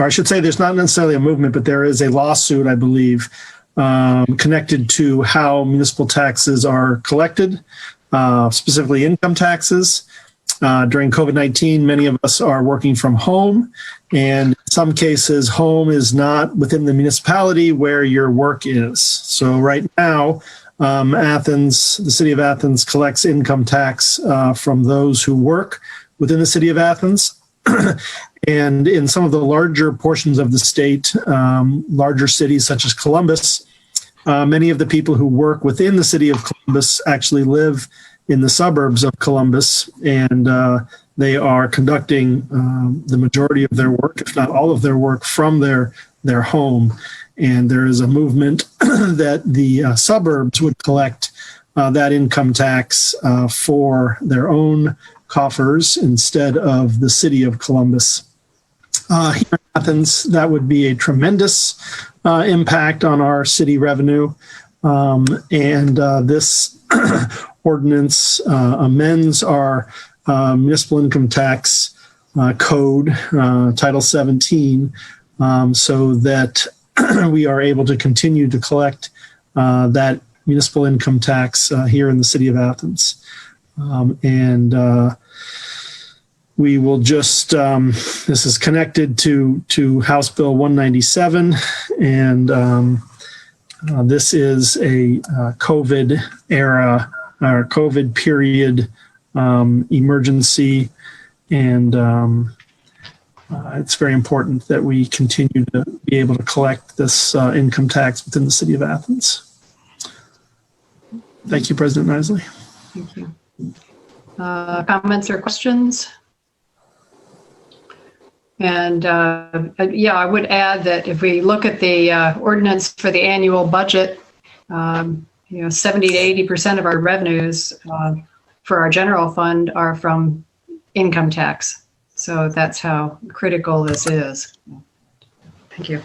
I should say there's not necessarily a movement, but there is a lawsuit, I believe, connected to how municipal taxes are collected, specifically income taxes. During COVID-19, many of us are working from home, and in some cases, home is not within the municipality where your work is. So right now, Athens, the city of Athens, collects income tax from those who work within the city of Athens. And in some of the larger portions of the state, larger cities such as Columbus, many of the people who work within the city of Columbus actually live in the suburbs of Columbus, and they are conducting the majority of their work, if not all of their work, from their home. And there is a movement that the suburbs would collect that income tax for their own coffers instead of the city of Columbus. Here in Athens, that would be a tremendous impact on our city revenue. And this ordinance amends our municipal income tax code, Title 17, so that we are able to continue to collect that municipal income tax here in the city of Athens. We will just, this is connected to House Bill 197, and this is a COVID era or COVID period emergency, and it's very important that we continue to be able to collect this income tax within the city of Athens. Thank you, President Isley. Thank you. Comments or questions? And yeah, I would add that if we look at the ordinance for the annual budget, 70 to 80% of our revenues for our general fund are from income tax. So that's how critical this is. Thank you.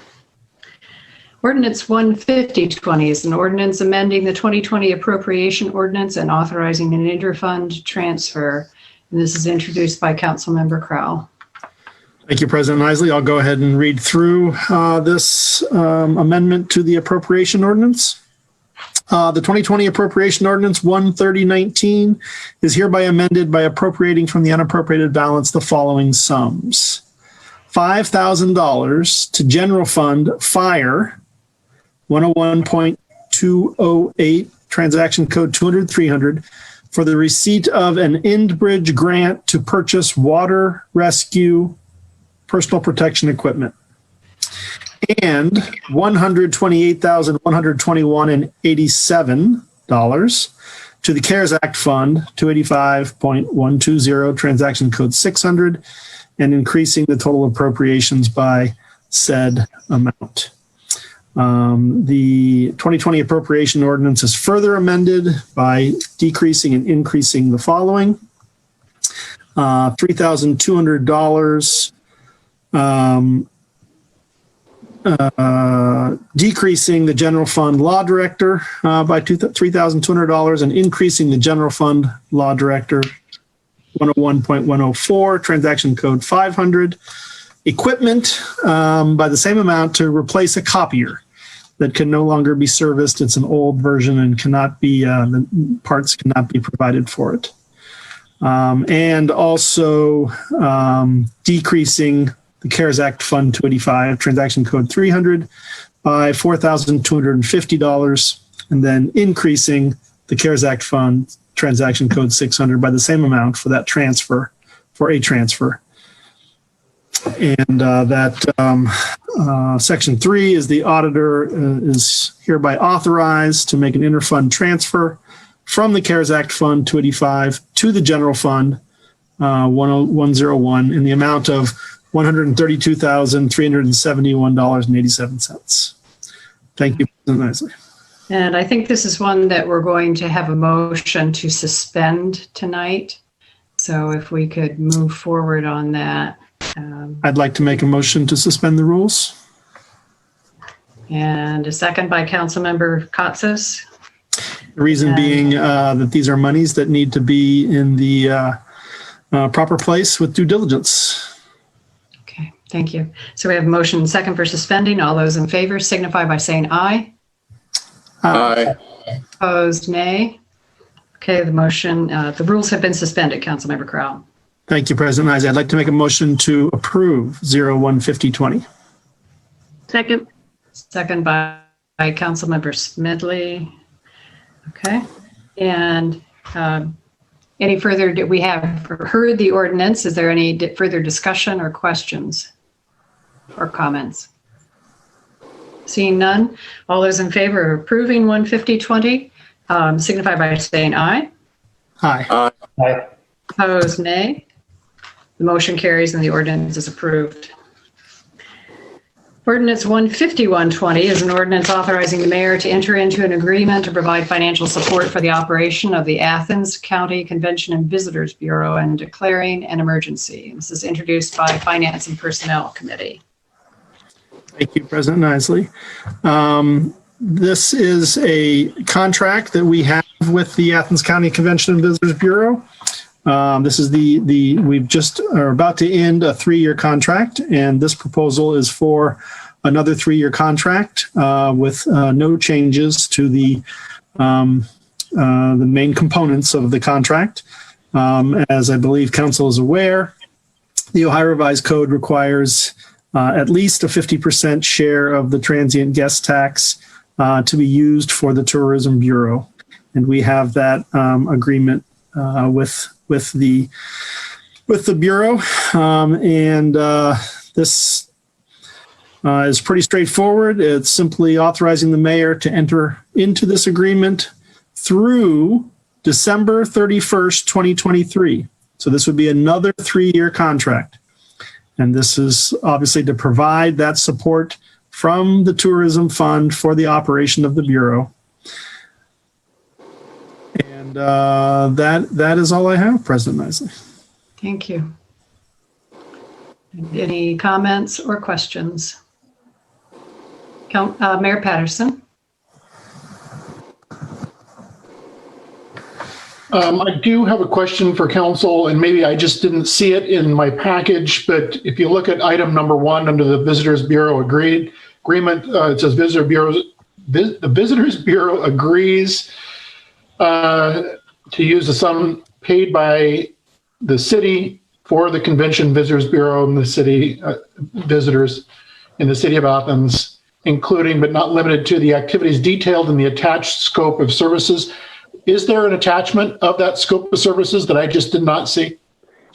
Ordinance 15020 is an ordinance amending the 2020 Appropriation Ordinance and authorizing an interfund transfer. And this is introduced by Councilmember Crowell. Thank you, President Isley. I'll go ahead and read through this amendment to the Appropriation Ordinance. The 2020 Appropriation Ordinance 13019 is hereby amended by appropriating from the unappropriated balance the following sums. $5,000 to General Fund Fire 101.208, Transaction Code 200-300, for the receipt of an Endbridge grant to purchase water rescue personal protection equipment, and $128,121.87 to the CARES Act Fund 285.120, Transaction Code 600, and increasing the total appropriations by said amount. The 2020 Appropriation Ordinance is further amended by decreasing and increasing the following. $3,200 decreasing the general fund law director by $3,200 and increasing the general fund law director 101.104, transaction code 500. Equipment by the same amount to replace a copier that can no longer be serviced. It's an old version and cannot be, the parts cannot be provided for it. And also decreasing the CARES Act Fund 285, transaction code 300 by $4,250, and then increasing the CARES Act Fund transaction code 600 by the same amount for that transfer, for a transfer. And Section 3 is the auditor is hereby authorized to make an interfund transfer from the CARES Act Fund 285 to the General Fund 101 in the amount of $132,371.87. Thank you, President Isley. And I think this is one that we're going to have a motion to suspend tonight. So if we could move forward on that. I'd like to make a motion to suspend the rules. And a second by Councilmember Katsas. The reason being that these are monies that need to be in the proper place with due diligence. Okay, thank you. So we have a motion and second for suspending. All those in favor signify by saying aye. Aye. Opposed, nay. Okay, the motion, the rules have been suspended, Councilmember Crowell. Thank you, President Isaac. I'd like to make a motion to approve 015020. Second. Second by Councilmember Smedley. Okay, and any further, we have heard the ordinance. Is there any further discussion or questions or comments? Seeing none, all those in favor of approving 15020 signify by saying aye. Aye. Aye. Opposed, nay. The motion carries and the ordinance is approved. Ordinance 15120 is an ordinance authorizing the mayor to enter into an agreement to provide financial support for the operation of the Athens County Convention and Visitors Bureau and declaring an emergency. This is introduced by Finance and Personnel Committee. Thank you, President Isley. This is a contract that we have with the Athens County Convention and Visitors Bureau. This is we've just are about to end a 3-year contract, and this proposal is for another 3-year contract with no changes to the main components of the contract. As I believe Council is aware, the Ohio Revised Code requires at least a 50% share of the transient guest tax to be used for the Tourism Bureau, and we have that agreement with the Bureau, and this is pretty straightforward. It's simply authorizing the mayor to enter into this agreement through December 31st, 2023. So this would be another 3-year contract. And this is obviously to provide that support from the Tourism Fund for the operation of the Bureau. And that is all I have, President Isley. Thank you. Any comments or questions? Mayor Patterson. I do have a question for council, and maybe I just didn't see it in my package, but if you look at item number 1 under the Visitors Bureau agreement, it says the Visitors Bureau agrees to use the sum paid by the city for the Convention Visitors Bureau and the city visitors in the city of Athens, including but not limited to the activities detailed in the attached scope of services. Is there an attachment of that scope of services that I just did not see?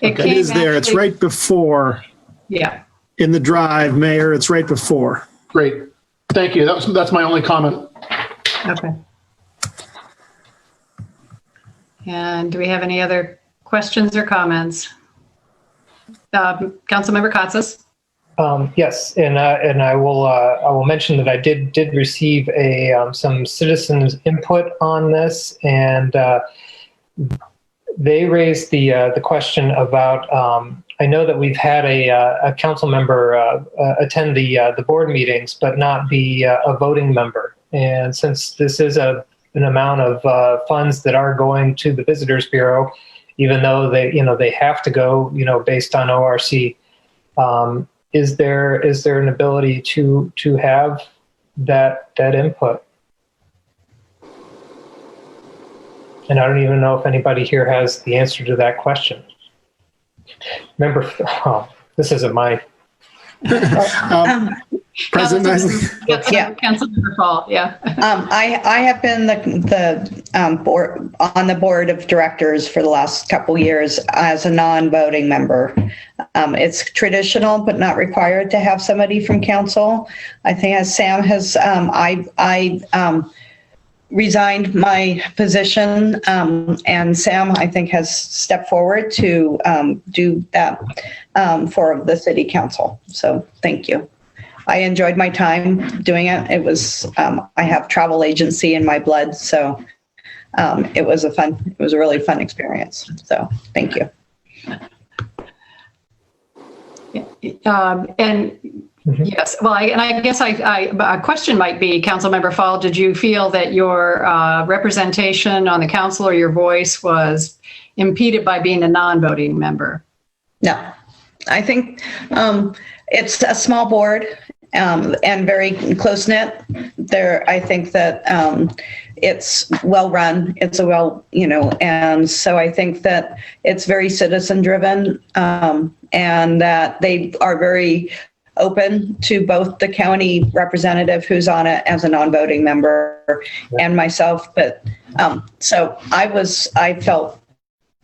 It is there. It's right before. Yeah. In the drive, Mayor, it's right before. Great. Thank you. That's my only comment. Okay. And do we have any other questions or comments? Councilmember Katsas? Yes, and I will mention that I did receive some citizens' input on this, and they raised the question about. I know that we've had a council member attend the board meetings, but not be a voting member. And since this is an amount of funds that are going to the Visitors Bureau, even though they have to go based on ORC. Is there an ability to have that input? And I don't even know if anybody here has the answer to that question. Remember, this isn't mine. President Isley. Councilmember Fall, yeah. I have been the on the board of directors for the last couple years as a non-voting member. It's traditional but not required to have somebody from council. I think as Sam has, I resigned my position, and Sam, I think, has stepped forward to do that for the city council. So thank you. I enjoyed my time doing it. It was, I have travel agency in my blood, so it was a really fun experience. So thank you. Yes, well, I guess a question might be, Councilmember Fall, did you feel that your representation on the council or your voice was impeded by being a non-voting member? No, I think it's a small board and very close-knit. I think that it's well-run. It's and so I think that it's very citizen-driven, and that they are very open to both the county representative who's on it as a non-voting member and myself. But so I felt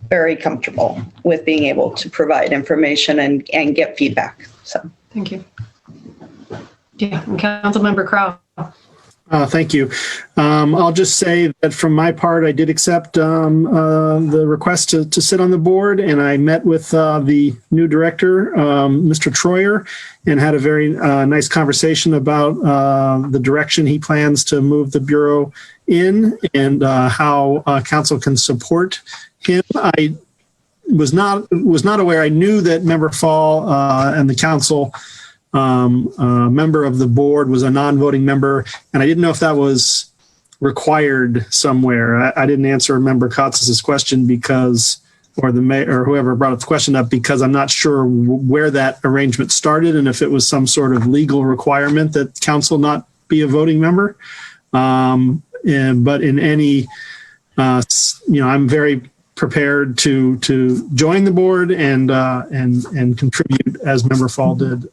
very comfortable with being able to provide information and get feedback. So thank you. Yeah, Councilmember Crowe. Thank you. I'll just say that from my part, I did accept the request to sit on the board, and I met with the new director, Mr. Troyer, and had a very nice conversation about the direction he plans to move the Bureau in and how council can support him. I was not aware. I knew that Member Fall and the council member of the board was a non-voting member, and I didn't know if that was required somewhere. I didn't answer Member Cotz's question because, or the mayor or whoever brought up the question up, because I'm not sure where that arrangement started and if it was some sort of legal requirement that council not be a voting member. But in any, I'm very prepared to join the board and contribute as Member Fall did.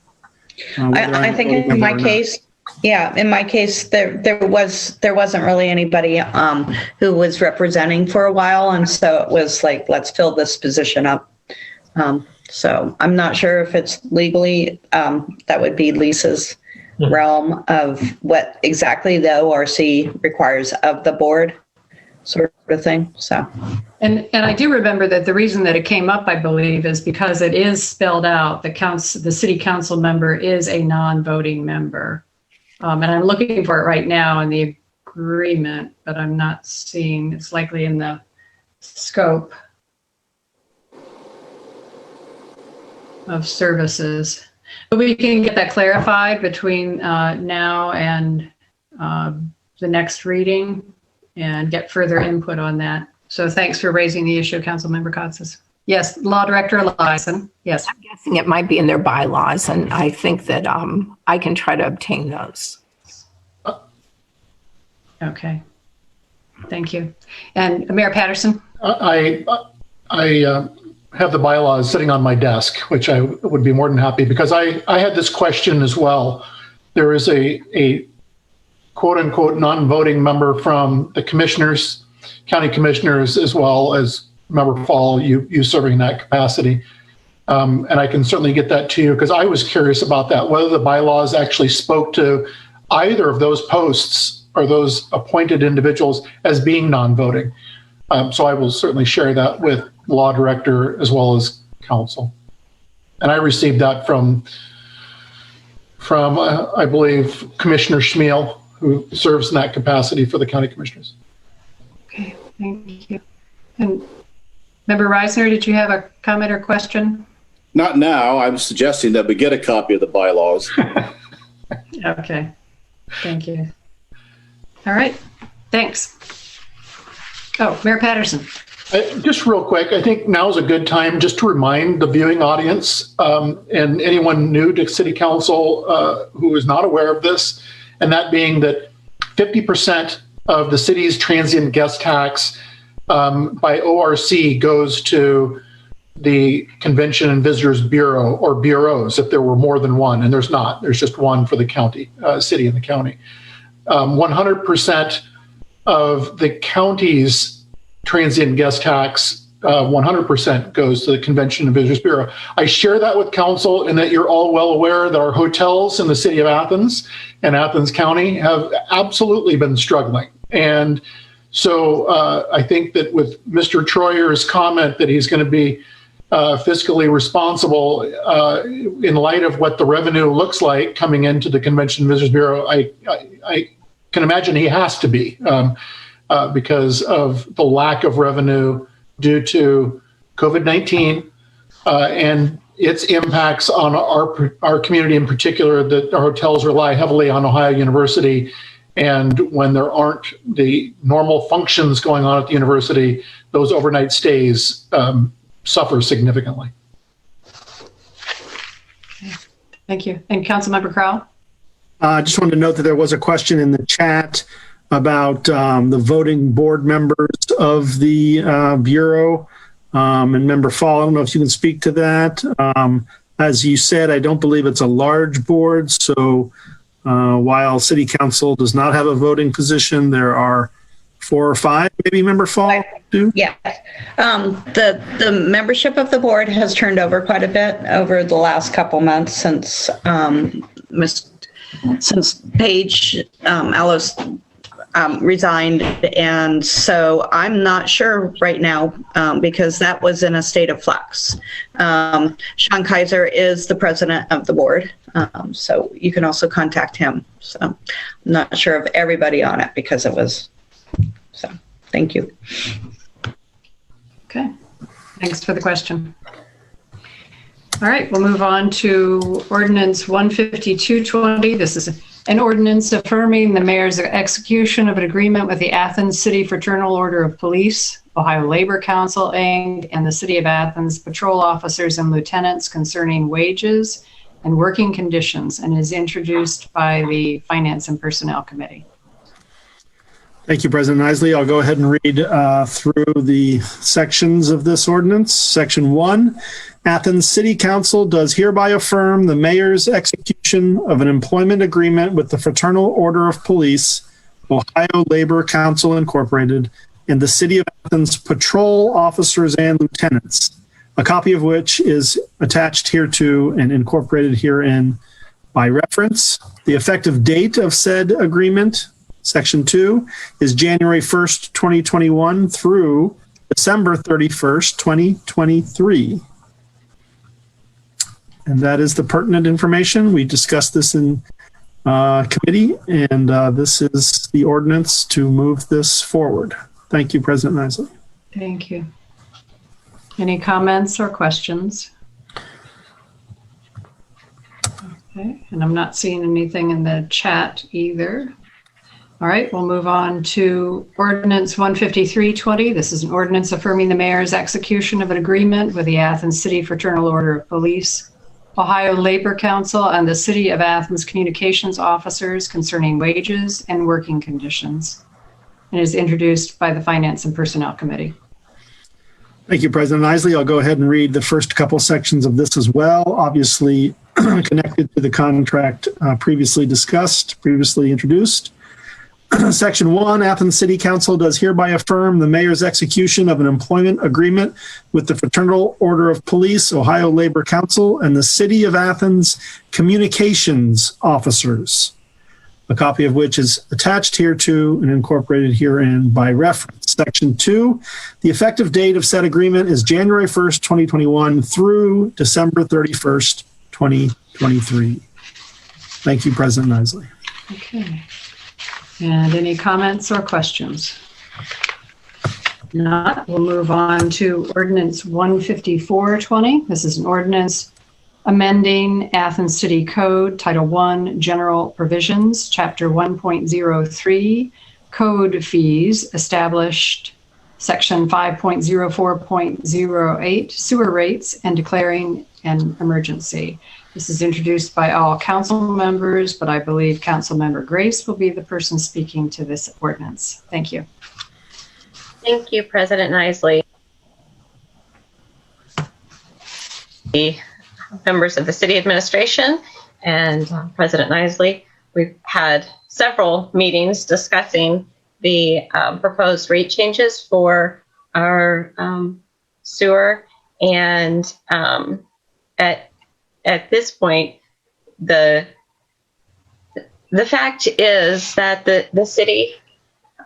I think in my case, there wasn't really anybody who was representing for a while, and so it was like, let's fill this position up. So I'm not sure if it's legally, that would be Lisa's realm of what exactly the ORC requires of the board, sort of thing. So. And I do remember that the reason that it came up, I believe, is because it is spelled out. The city council member is a non-voting member. And I'm looking for it right now in the agreement, but I'm not seeing, it's likely in the scope of services. But we can get that clarified between now and the next reading and get further input on that. So thanks for raising the issue, Councilmember Cotzes. Yes, Law Director Eliason. Yes. I'm guessing it might be in their bylaws, and I think that I can try to obtain those. Okay. Thank you. And Mayor Patterson? I have the bylaws sitting on my desk, which I would be more than happy, because I had this question as well. There is a quote unquote non-voting member from the commissioners, county commissioners, as well as Member Fall, you serving in that capacity. And I can certainly get that to you, because I was curious about that, whether the bylaws actually spoke to either of those posts or those appointed individuals as being non-voting. So I will certainly share that with Law Director as well as Council. And I received that from I believe, Commissioner Schmiel, who serves in that capacity for the county commissioners. Okay, thank you. And Member Reisner, did you have a comment or question? Not now. I'm suggesting that we get a copy of the bylaws. Okay, thank you. All right, thanks. Oh, Mayor Patterson. Just real quick, I think now is a good time just to remind the viewing audience and anyone new to City Council who is not aware of this, and that being that 50% of the city's transient guest tax by ORC goes to the Convention and Visitors Bureau, or bureaus if there were more than one, and there's not. There's just one for the county, city and the county. 100% of the county's transient guest tax 100% goes to the Convention and Visitors Bureau. I share that with council in that you're all well aware that our hotels in the city of Athens and Athens County have absolutely been struggling. And so I think that with Mr. Troyer's comment that he's going to be fiscally responsible in light of what the revenue looks like coming into the Convention and Visitors Bureau, I can imagine he has to be because of the lack of revenue due to COVID-19 and its impacts on our community in particular, that our hotels rely heavily on Ohio University. And when there aren't the normal functions going on at the university, those overnight stays suffer significantly. Thank you. And Councilmember Crowell? I just wanted to note that there was a question in the chat about the voting board members of the Bureau. And Member Fall, I don't know if you can speak to that. As you said, I don't believe it's a large board. So while City Council does not have a voting position, there are 4 or 5, maybe, Member Fall? Do? Yeah. The membership of the board has turned over quite a bit over the last couple months since Paige Ellis resigned. And so I'm not sure right now because that was in a state of flux. Sean Kaiser is the president of the board. So you can also contact him. So I'm not sure of everybody on it because it was, so thank you. Okay, thanks for the question. All right, we'll move on to Ordinance 15220. This is an ordinance affirming the mayor's execution of an agreement with the Athens City Fraternal Order of Police, Ohio Labor Council, Inc., and the City of Athens patrol officers and lieutenants concerning wages and working conditions, and is introduced by the Finance and Personnel Committee. Thank you, President Isley. I'll go ahead and read through the sections of this ordinance. Section 1, Athens City Council does hereby affirm the mayor's execution of an employment agreement with the Fraternal Order of Police, Ohio Labor Council Incorporated, and the City of Athens patrol officers and lieutenants, a copy of which is attached hereto and incorporated herein by reference. The effective date of said agreement, Section 2, is January 1st, 2021 through December 31st, 2023. And that is the pertinent information. We discussed this in committee, and this is the ordinance to move this forward. Thank you, President Isley. Thank you. Any comments or questions? Okay, and I'm not seeing anything in the chat either. All right, we'll move on to Ordinance 15320. This is an ordinance affirming the mayor's execution of an agreement with the Athens City Fraternal Order of Police, Ohio Labor Council, and the City of Athens communications officers concerning wages and working conditions, and is introduced by the Finance and Personnel Committee. Thank you, President Isley. I'll go ahead and read the first couple sections of this as well, obviously connected to the contract previously discussed, previously introduced. Section 1, Athens City Council does hereby affirm the mayor's execution of an employment agreement with the Fraternal Order of Police, Ohio Labor Council, and the City of Athens communications officers, a copy of which is attached hereto and incorporated herein by reference. Section 2, the effective date of said agreement is January 1st, 2021 through December 31st, 2023. Thank you, President Isley. Okay. And any comments or questions? Not, we'll move on to Ordinance 15420. This is an ordinance amending Athens City Code, Title I, General Provisions, Chapter 1.03, Code Fees, established Section 5.04.08, Sewer Rates, and declaring an emergency. This is introduced by all council members, but I believe Councilmember Grace will be the person speaking to this ordinance. Thank you. Thank you, President Isley. The members of the city administration and President Isley, we've had several meetings discussing the proposed rate changes for our sewer, and at this point, the fact is that the city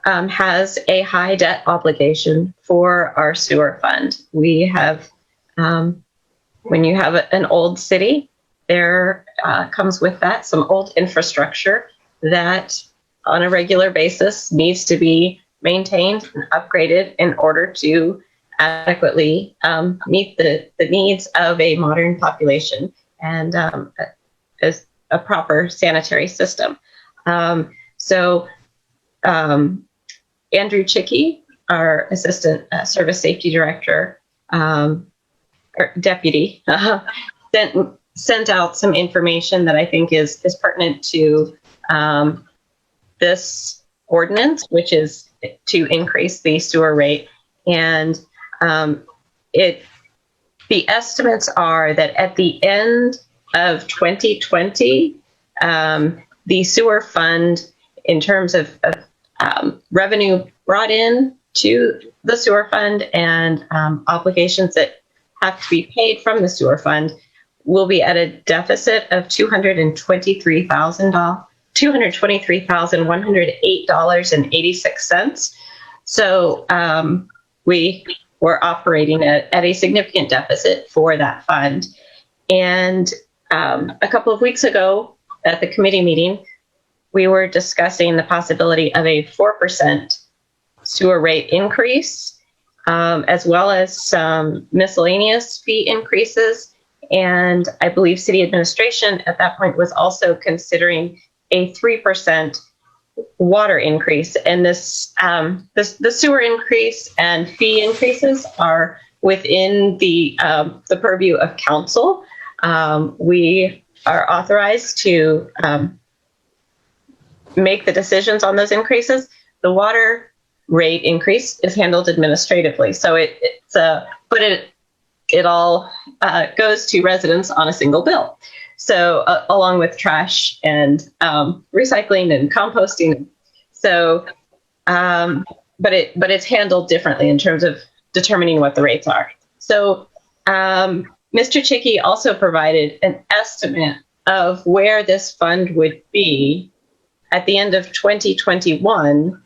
has a high debt obligation for our sewer fund. We have, when you have an old city, there comes with that some old infrastructure that on a regular basis needs to be maintained and upgraded in order to adequately meet the needs of a modern population and as a proper sanitary system. So Andrew Chickey, our Assistant Service Safety Director, or Deputy, sent out some information that I think is pertinent to this ordinance, which is to increase the sewer rate. And the estimates are that at the end of 2020, the sewer fund, in terms of revenue brought in to the sewer fund and obligations that have to be paid from the sewer fund, will be at a deficit of $223,108.86. So we were operating at a significant deficit for that fund. And a couple of weeks ago at the committee meeting, we were discussing the possibility of a 4% sewer rate increase, as well as some miscellaneous fee increases. And I believe city administration at that point was also considering a 3% water increase. And this, the sewer increase and fee increases are within the purview of council. We are authorized to make the decisions on those increases. The water rate increase is handled administratively. So it all goes to residents on a single bill. So along with trash and recycling and composting. So, but it's handled differently in terms of determining what the rates are. So Mr. Chickey also provided an estimate of where this fund would be at the end of 2021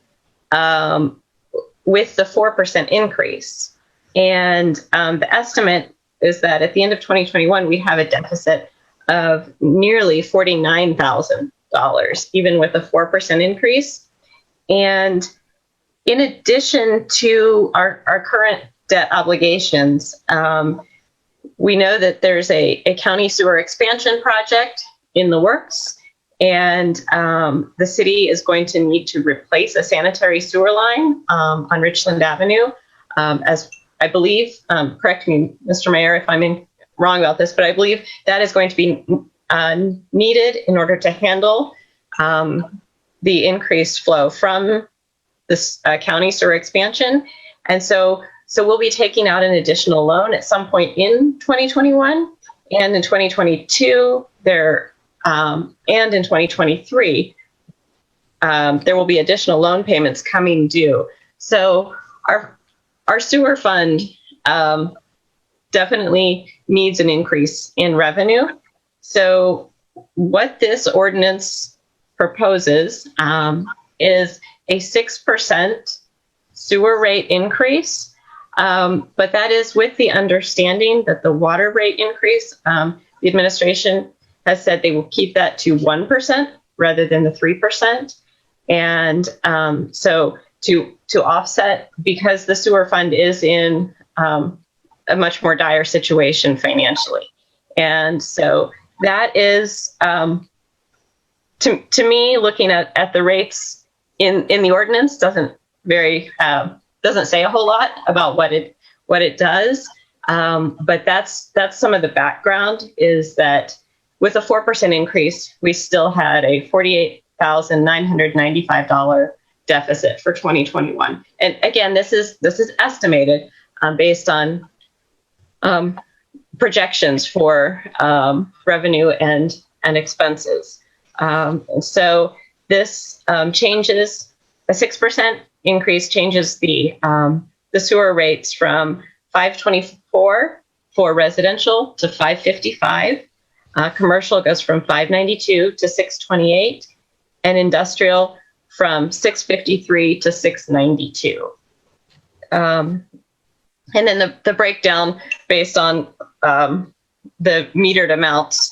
with the 4% increase. And the estimate is that at the end of 2021, we have a deficit of nearly $49,000, even with a 4% increase. And in addition to our current debt obligations, we know that there's a county sewer expansion project in the works, and the city is going to need to replace a sanitary sewer line on Richland Avenue, as I believe, correct me, Mr. Mayor, if I'm wrong about this, but I believe that is going to be needed in order to handle the increased flow from this county sewer expansion. And so we'll be taking out an additional loan at some point in 2021 and in 2022 and in 2023, there will be additional loan payments coming due. So our sewer fund definitely needs an increase in revenue. So what this ordinance proposes is a 6% sewer rate increase, but that is with the understanding that the water rate increase, the administration has said they will keep that to 1% rather than the 3%. And so to offset, because the sewer fund is in a much more dire situation financially. And so that is, to me, looking at the rates in the ordinance doesn't say a whole lot about what it does. But that's some of the background, is that with a 4% increase, we still had a $48,995 deficit for 2021. And again, this is estimated based on projections for revenue and expenses. So this changes the 6% increase changes the sewer rates from $5.24 for residential to $5.55. Commercial goes from $5.92 to $6.28, and industrial from $6.53 to $6.92. And then the breakdown based on the metered amounts,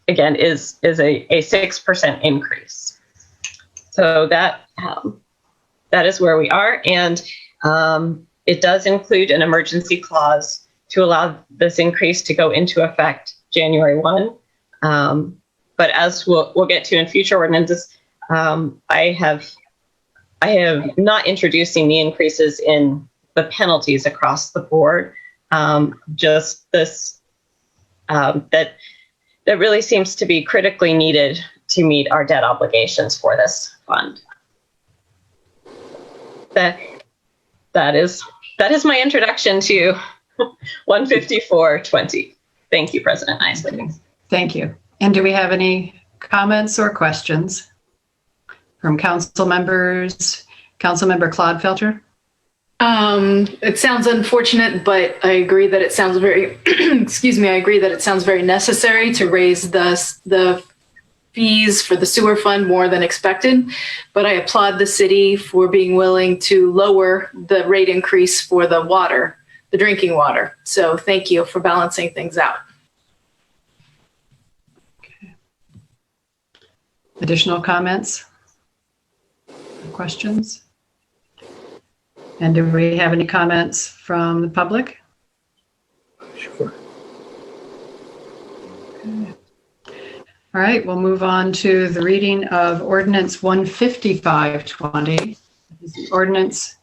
again, is a 6% increase. So that is where we are. And it does include an emergency clause to allow this increase to go into effect January 1. But as we'll get to in future ordinances, I have not introducing the increases in the penalties across the board. Just this, that really seems to be critically needed to meet our debt obligations for this fund. That is my introduction to 154.20. Thank you, President Isley. Thank you. And do we have any comments or questions from council members? Councilmember Clodfelter? It sounds unfortunate, but I agree that it sounds very, excuse me, I agree that it sounds very necessary to raise the fees for the sewer fund more than expected. But I applaud the city for being willing to lower the rate increase for the water, the drinking water. So thank you for balancing things out. Okay. Additional comments? Questions? And do we have any comments from the public? Sure. Okay. All right, we'll move on to the reading of Ordinance 155.20. This is the ordinance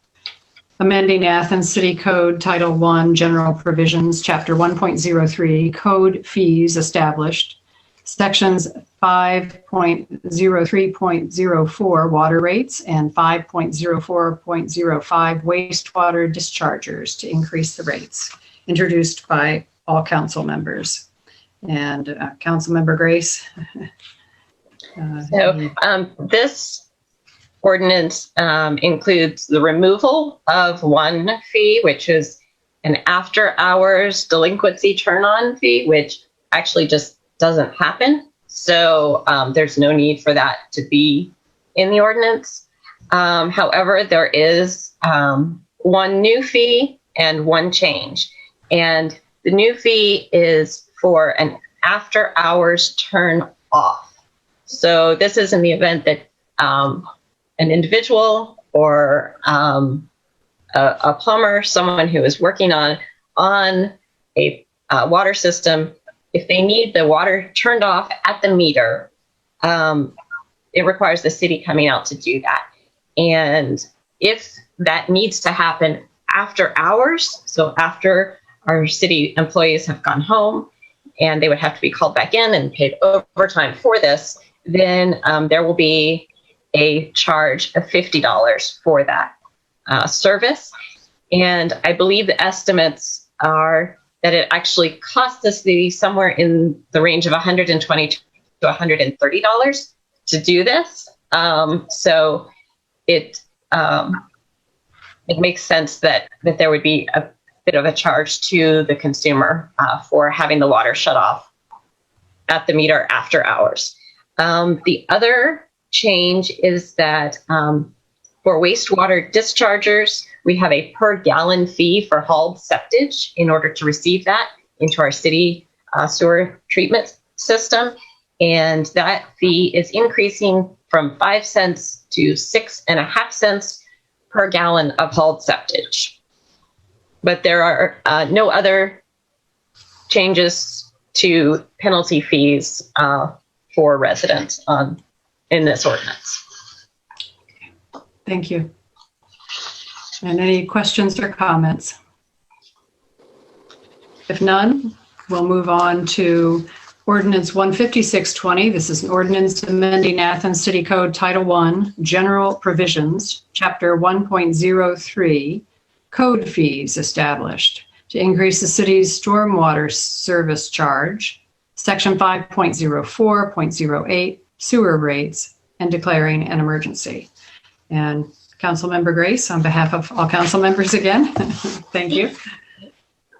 amending Athens City Code Title I, General Provisions, Chapter 1.03, Code Fees Established, Sections 5.03.04 Water Rates and 5.04.05 Wastewater Dischargers to increase the rates, introduced by all council members. And Councilmember Grace. This ordinance includes the removal of one fee, which is an after-hours delinquency turn-on fee, which actually just doesn't happen. So there's no need for that to be in the ordinance. However, there is one new fee and one change. And the new fee is for an after-hours turn off. So this is in the event that an individual or a plumber, someone who is working on a water system, if they need the water turned off at the meter, it requires the city coming out to do that. And if that needs to happen after hours, so after our city employees have gone home and they would have to be called back in and paid overtime for this, then there will be a charge of $50 for that service. And I believe the estimates are that it actually costs the city somewhere in the range of $120 to $130 to do this. So it makes sense that there would be a bit of a charge to the consumer for having the water shut off at the meter after hours. The other change is that for wastewater dischargers, we have a per gallon fee for hauled septage in order to receive that into our city sewer treatment system. And that fee is increasing from 5 cents to 6.5 cents per gallon of hauled septage. But there are no other changes to penalty fees for residents in this ordinance. Thank you. And any questions or comments? If none, we'll move on to Ordinance 156.20. This is an ordinance amending Athens City Code Title I, General Provisions, Chapter 1.03, Code Fees Established to increase the city's stormwater service charge, Section 5.04.08, Sewer Rates, and declaring an emergency. And Councilmember Grace, on behalf of all council members again, thank you.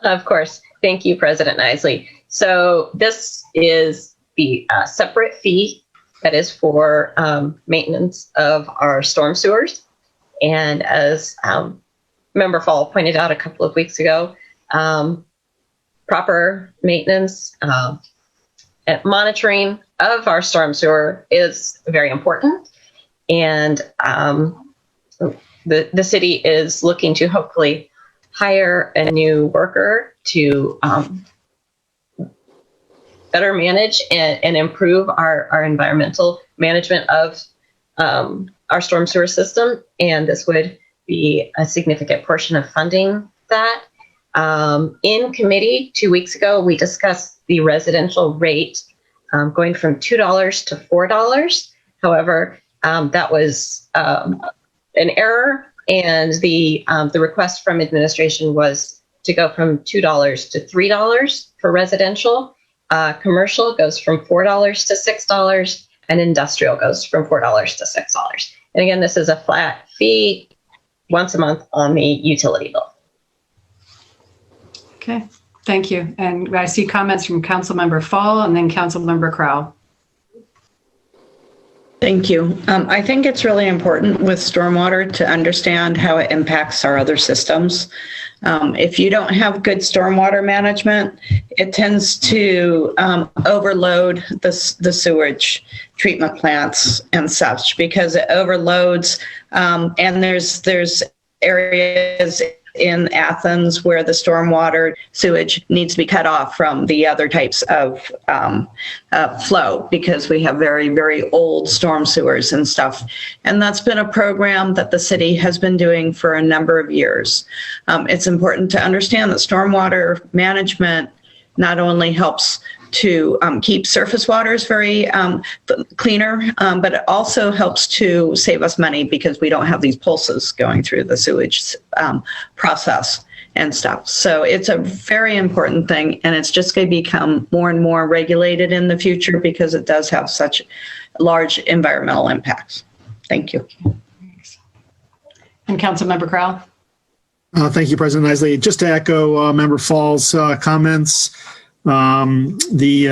Of course. Thank you, President Nisley. So this is the separate fee that is for maintenance of our storm sewers. And as Member Fall pointed out a couple of weeks ago, proper maintenance and monitoring of our storm sewer is very important. And the city is looking to hopefully hire a new worker to better manage and improve our environmental management of our storm sewer system. And this would be a significant portion of funding that. In committee 2 weeks ago, we discussed the residential rate going from $2 to $4. However, that was an error, and the request from administration was to go from $2 to $3 for residential. Commercial goes from $4 to $6, and industrial goes from $4 to $6. And again, this is a flat fee once a month on the utility bill. Okay, thank you. And I see comments from Councilmember Fall and then Councilmember Crowell. Thank you. I think it's really important with stormwater to understand how it impacts our other systems. If you don't have good stormwater management, it tends to overload the sewage treatment plants and such, because it overloads. And there's areas in Athens where the stormwater sewage needs to be cut off from the other types of flow, because we have very, very old storm sewers and stuff. And that's been a program that the city has been doing for a number of years. It's important to understand that stormwater management not only helps to keep surface waters very cleaner, but it also helps to save us money, because we don't have these pulses going through the sewage process and stuff. So it's a very important thing, and it's just going to become more and more regulated in the future, because it does have such large environmental impacts. Thank you. And Councilmember Crowell. Thank you, President Nisley. Just to echo Member Fall's comments, the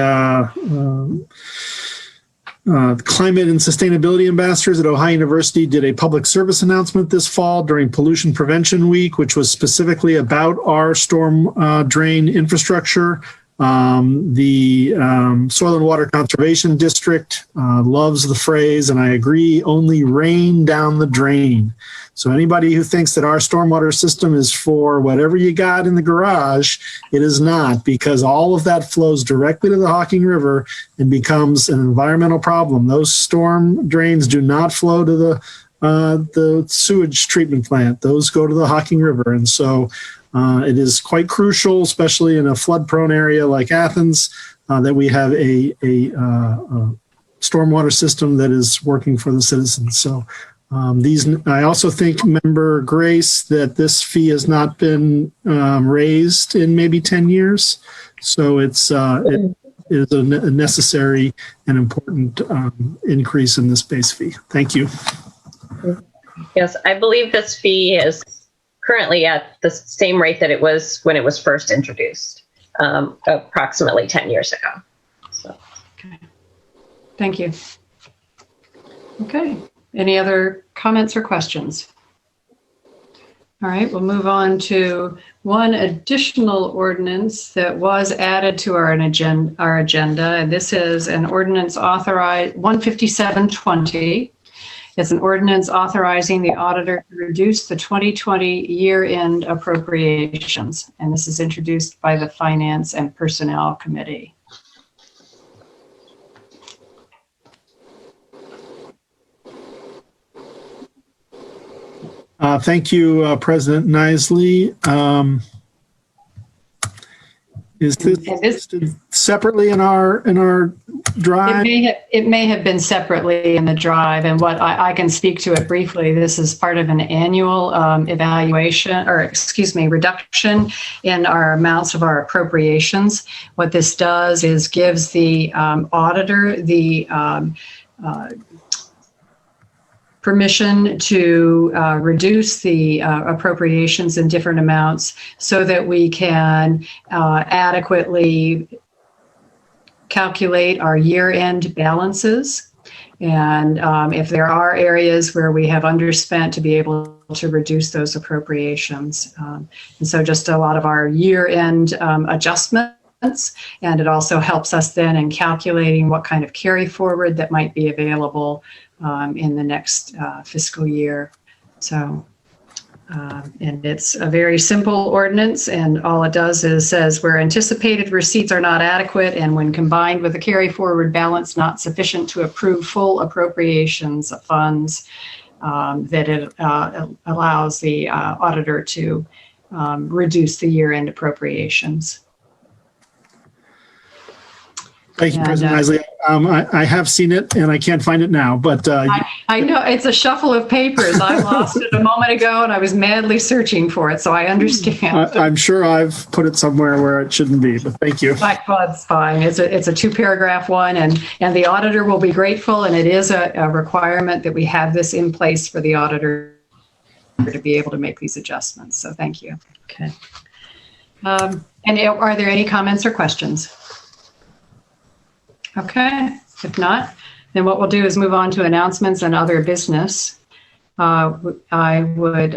Climate and Sustainability Ambassadors at Ohio University did a public service announcement this fall during Pollution Prevention Week, which was specifically about our storm drain infrastructure. The Soil and Water Conservation District loves the phrase, and I agree, only rain down the drain. So anybody who thinks that our stormwater system is for whatever you got in the garage, it is not, because all of that flows directly to the Hocking River and becomes an environmental problem. Those storm drains do not flow to the sewage treatment plant. Those go to the Hocking River. And so it is quite crucial, especially in a flood-prone area like Athens, that we have a stormwater system that is working for the citizens. So I also think, Member Grace, that this fee has not been raised in maybe 10 years. So it is a necessary and important increase in this base fee. Thank you. Yes, I believe this fee is currently at the same rate that it was when it was first introduced, approximately 10 years ago. So. Okay. Thank you. Okay. Any other comments or questions? All right, we'll move on to one additional ordinance that was added to our agenda. And this is an ordinance authorized 15720. It's an ordinance authorizing the auditor to reduce the 2020 year-end appropriations. And this is introduced by the Finance and Personnel Committee. Thank you, President Nisley. Is this listed separately in our drive? It may have been separately in the drive, and what I can speak to it briefly. This is part of an annual reduction in our amounts of our appropriations. What this does is gives the auditor the permission to reduce the appropriations in different amounts so that we can adequately calculate our year-end balances. And if there are areas where we have underspent, to be able to reduce those appropriations. And so just a lot of our year-end adjustments. And it also helps us then in calculating what kind of carry forward that might be available in the next fiscal year. So, and it's a very simple ordinance, and all it does is says where anticipated receipts are not adequate and when combined with a carry forward balance not sufficient to approve full appropriations of funds, that it allows the auditor to reduce the year-end appropriations. Thank you, President Isley. I have seen it and I can't find it now, but I know it's a shuffle of papers. I lost it a moment ago and I was madly searching for it, so I understand. I'm sure I've put it somewhere where it shouldn't be, but thank you. Well, it's fine. It's a 2-paragraph one, and the auditor will be grateful, and it is a requirement that we have this in place for the auditor to be able to make these adjustments. So thank you. Okay. And are there any comments or questions? Okay, if not, then what we'll do is move on to announcements and other business. I would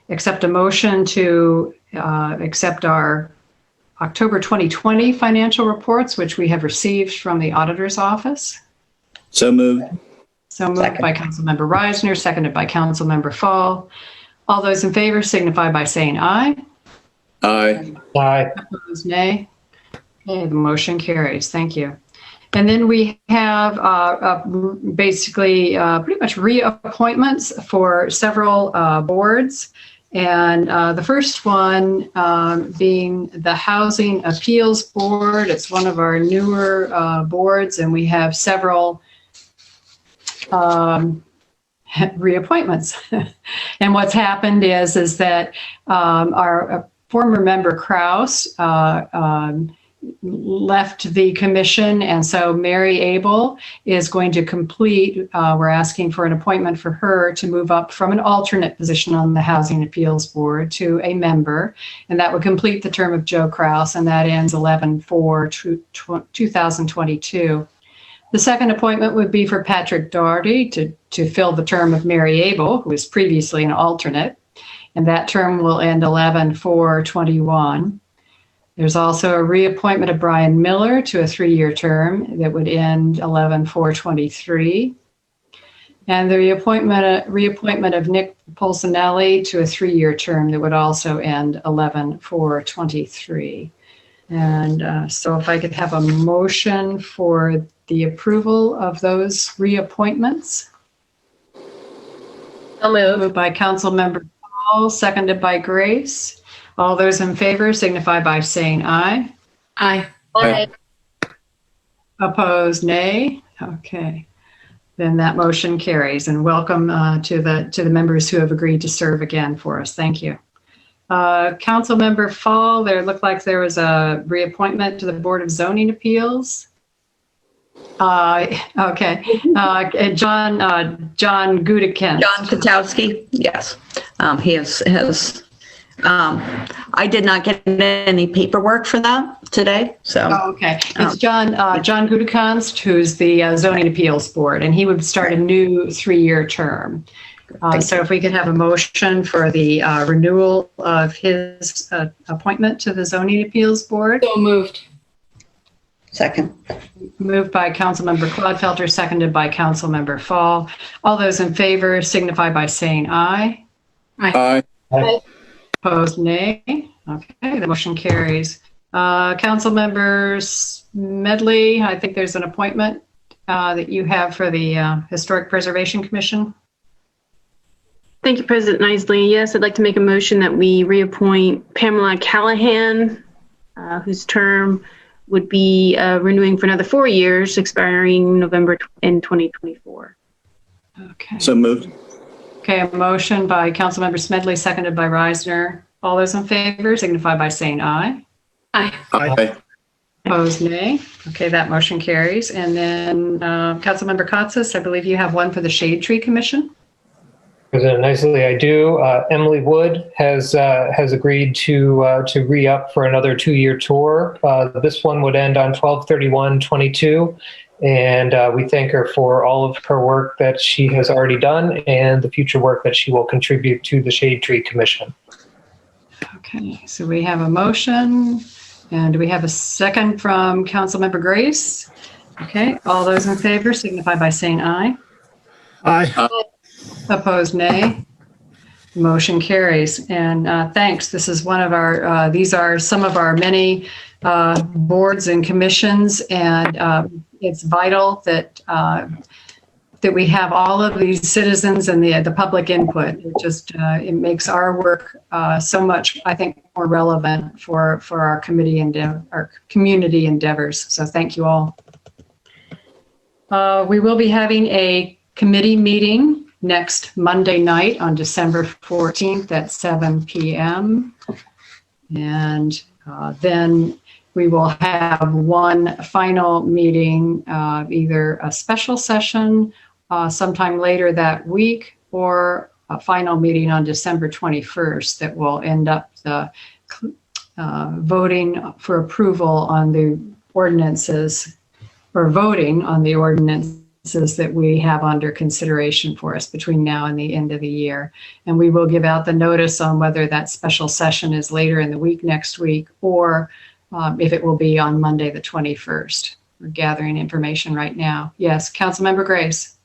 accept a motion to accept our October 2020 financial reports, which we have received from the auditor's office. So moved. So moved by Councilmember Reisner, seconded by Councilmember Fall. All those in favor signify by saying aye. Aye. Aye. Opposed, nay. Okay, the motion carries. Thank you. And then we have basically pretty much reappointments for several boards. And the first one being the Housing Appeals Board. It's one of our newer boards, and we have several reappointments. And what's happened is that our former member Kraus left the commission, and so Mary Abel is going to complete, we're asking for an appointment for her to move up from an alternate position on the Housing Appeals Board to a member, and that would complete the term of Joe Kraus, and that ends 11/4/2022. The second appointment would be for Patrick Doherty to fill the term of Mary Abel, who was previously an alternate, and that term will end 11/4/21. There's also a reappointment of Brian Miller to a 3-year term that would end 11/4/23. And the reappointment of Nick Polsinelli to a 3-year term that would also end 11/4/23. And so if I could have a motion for the approval of those reappointments. I'll move. Moved by Councilmember Paul, seconded by Grace. All those in favor signify by saying aye. Aye. Aye. Opposed, nay. Okay. Then that motion carries, and welcome to the members who have agreed to serve again for us. Thank you. Councilmember Fall, there looked like there was a reappointment to the Board of Zoning Appeals. Okay. John Gudekin. John Katowski, yes. He has I did not get any paperwork for that today, so. Oh, okay. It's John Gudekunst, who's the Zoning Appeals Board, and he would start a new 3-year term. So if we could have a motion for the renewal of his appointment to the Zoning Appeals Board. So moved. Second. Moved by Councilmember Clodfelter, seconded by Councilmember Fall. All those in favor signify by saying aye. Aye. Aye. Opposed, nay. Okay, the motion carries. Councilmember Smedley, I think there's an appointment that you have for the Historic Preservation Commission. Thank you, President Isley. Yes, I'd like to make a motion that we reappoint Pamela Callahan, whose term would be renewing for another 4 years, expiring November in 2024. Okay. So moved. Okay, a motion by Councilmember Smedley, seconded by Reisner. All those in favor signify by saying aye. Aye. Aye. Opposed, nay. Okay, that motion carries. And then Councilmember Katsas, I believe you have one for the Shade Tree Commission. President Isley, I do. Emily Wood has agreed to re-up for another 2-year tour. This one would end on 12/31/22, and we thank her for all of her work that she has already done and the future work that she will contribute to the Shade Tree Commission. Okay, so we have a motion, and do we have a second from Councilmember Grace? Okay, all those in favor signify by saying aye. Aye. Opposed, nay. Motion carries. And thanks. This is one of our, these are some of our many boards and commissions, and it's vital that that we have all of these citizens and the public input. It just it makes our work so much, I think, more relevant for our committee and our community endeavors. So thank you all. We will be having a committee meeting next Monday night on December 14th at 7 p.m. And then we will have one final meeting, either a special session sometime later that week or a final meeting on December 21st that will end up the voting for approval on the ordinances, or voting on the ordinances that we have under consideration for us between now and the end of the year. And we will give out the notice on whether that special session is later in the week next week, or if it will be on Monday the 21st. We're gathering information right now. Yes, Councilmember Grace.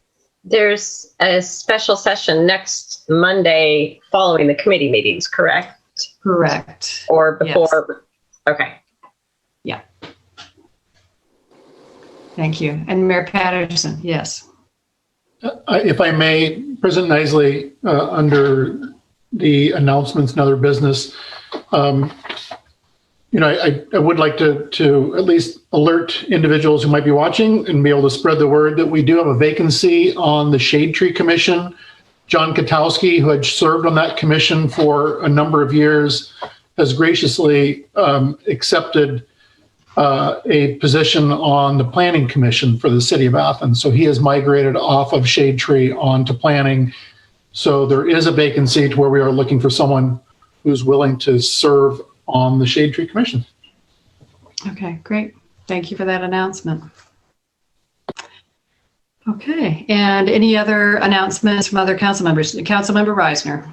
There's a special session next Monday following the committee meetings, correct? Correct. Or before? Yes. Okay. Yeah. Thank you. And Mayor Patterson, yes. If I may, President Isley, under the announcements and other business, I would like to at least alert individuals who might be watching and be able to spread the word that we do have a vacancy on the Shade Tree Commission. John Katowski, who had served on that commission for a number of years, has graciously accepted a position on the Planning Commission for the City of Athens. So he has migrated off of Shade Tree onto planning. So there is a vacancy to where we are looking for someone who's willing to serve on the Shade Tree Commission. Okay, great. Thank you for that announcement. Okay, and any other announcements from other council members? Councilmember Reisner.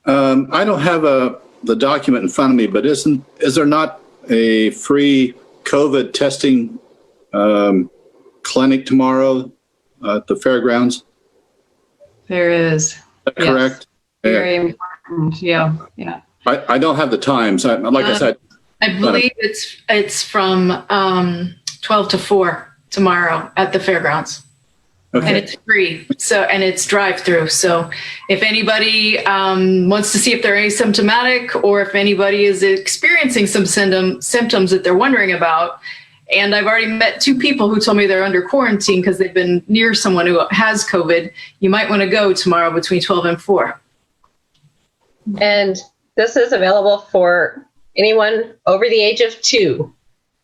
I don't have the document in front of me, but is there not a free COVID testing clinic tomorrow at the fairgrounds? There is. Yes. Correct? Very important. Yeah. I don't have the times. Like I said, I believe it's from 12 to 4 tomorrow at the fairgrounds. Okay. And it's free. So, and it's drive-through. So if anybody wants to see if they're asymptomatic, or if anybody is experiencing some symptoms that they're wondering about, and I've already met 2 people who told me they're under quarantine because they've been near someone who has COVID, you might want to go tomorrow between 12 and 4. And this is available for anyone over the age of 2.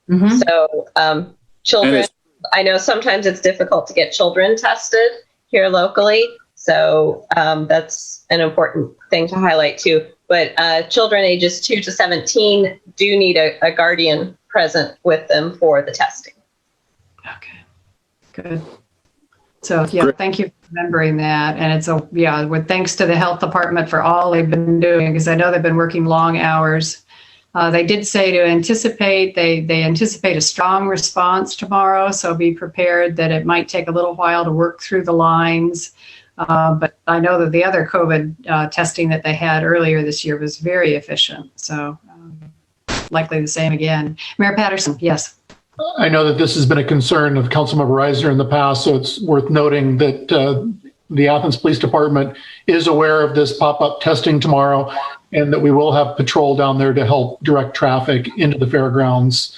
Mm-hmm. So children, I know sometimes it's difficult to get children tested here locally. So that's an important thing to highlight too. But children ages 2 to 17 do need a guardian present with them for the testing. Okay, good. So thank you for remembering that. And it's with thanks to the health department for all they've been doing, because I know they've been working long hours. They did say to anticipate, they anticipate a strong response tomorrow. So be prepared that it might take a little while to work through the lines. But I know that the other COVID testing that they had earlier this year was very efficient. So likely the same again. Mayor Patterson, yes. I know that this has been a concern of Councilmember Reisner in the past, so it's worth noting that the Athens Police Department is aware of this pop-up testing tomorrow, and that we will have patrol down there to help direct traffic into the fairgrounds.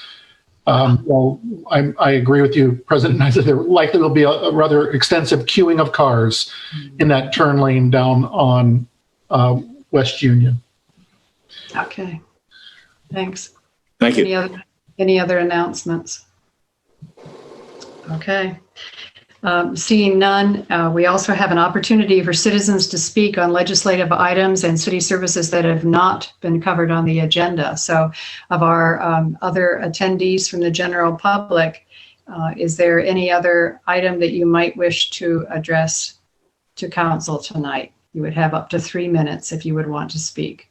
Well, I agree with you, President. I said there likely will be a rather extensive queuing of cars in that turn lane down on West Union. Okay, thanks. Thank you. Any other announcements? Okay. Seeing none, we also have an opportunity for citizens to speak on legislative items and city services that have not been covered on the agenda. So of our other attendees from the general public, is there any other item that you might wish to address to council tonight? You would have up to 3 minutes if you would want to speak.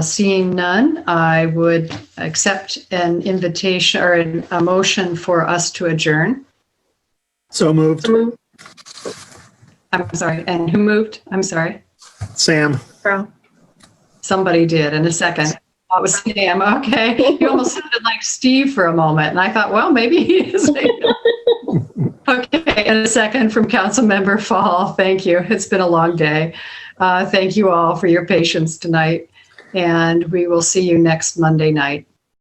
Seeing none, I would accept an invitation or a motion for us to adjourn. So moved. I'm sorry. And who moved? I'm sorry. Sam. Somebody did in a second. Oh, it was Sam. Okay. You almost sounded like Steve for a moment. And I thought, well, maybe he is. Okay. And a second from Councilmember Fall. Thank you. It's been a long day. Thank you all for your patience tonight. And we will see you next Monday night.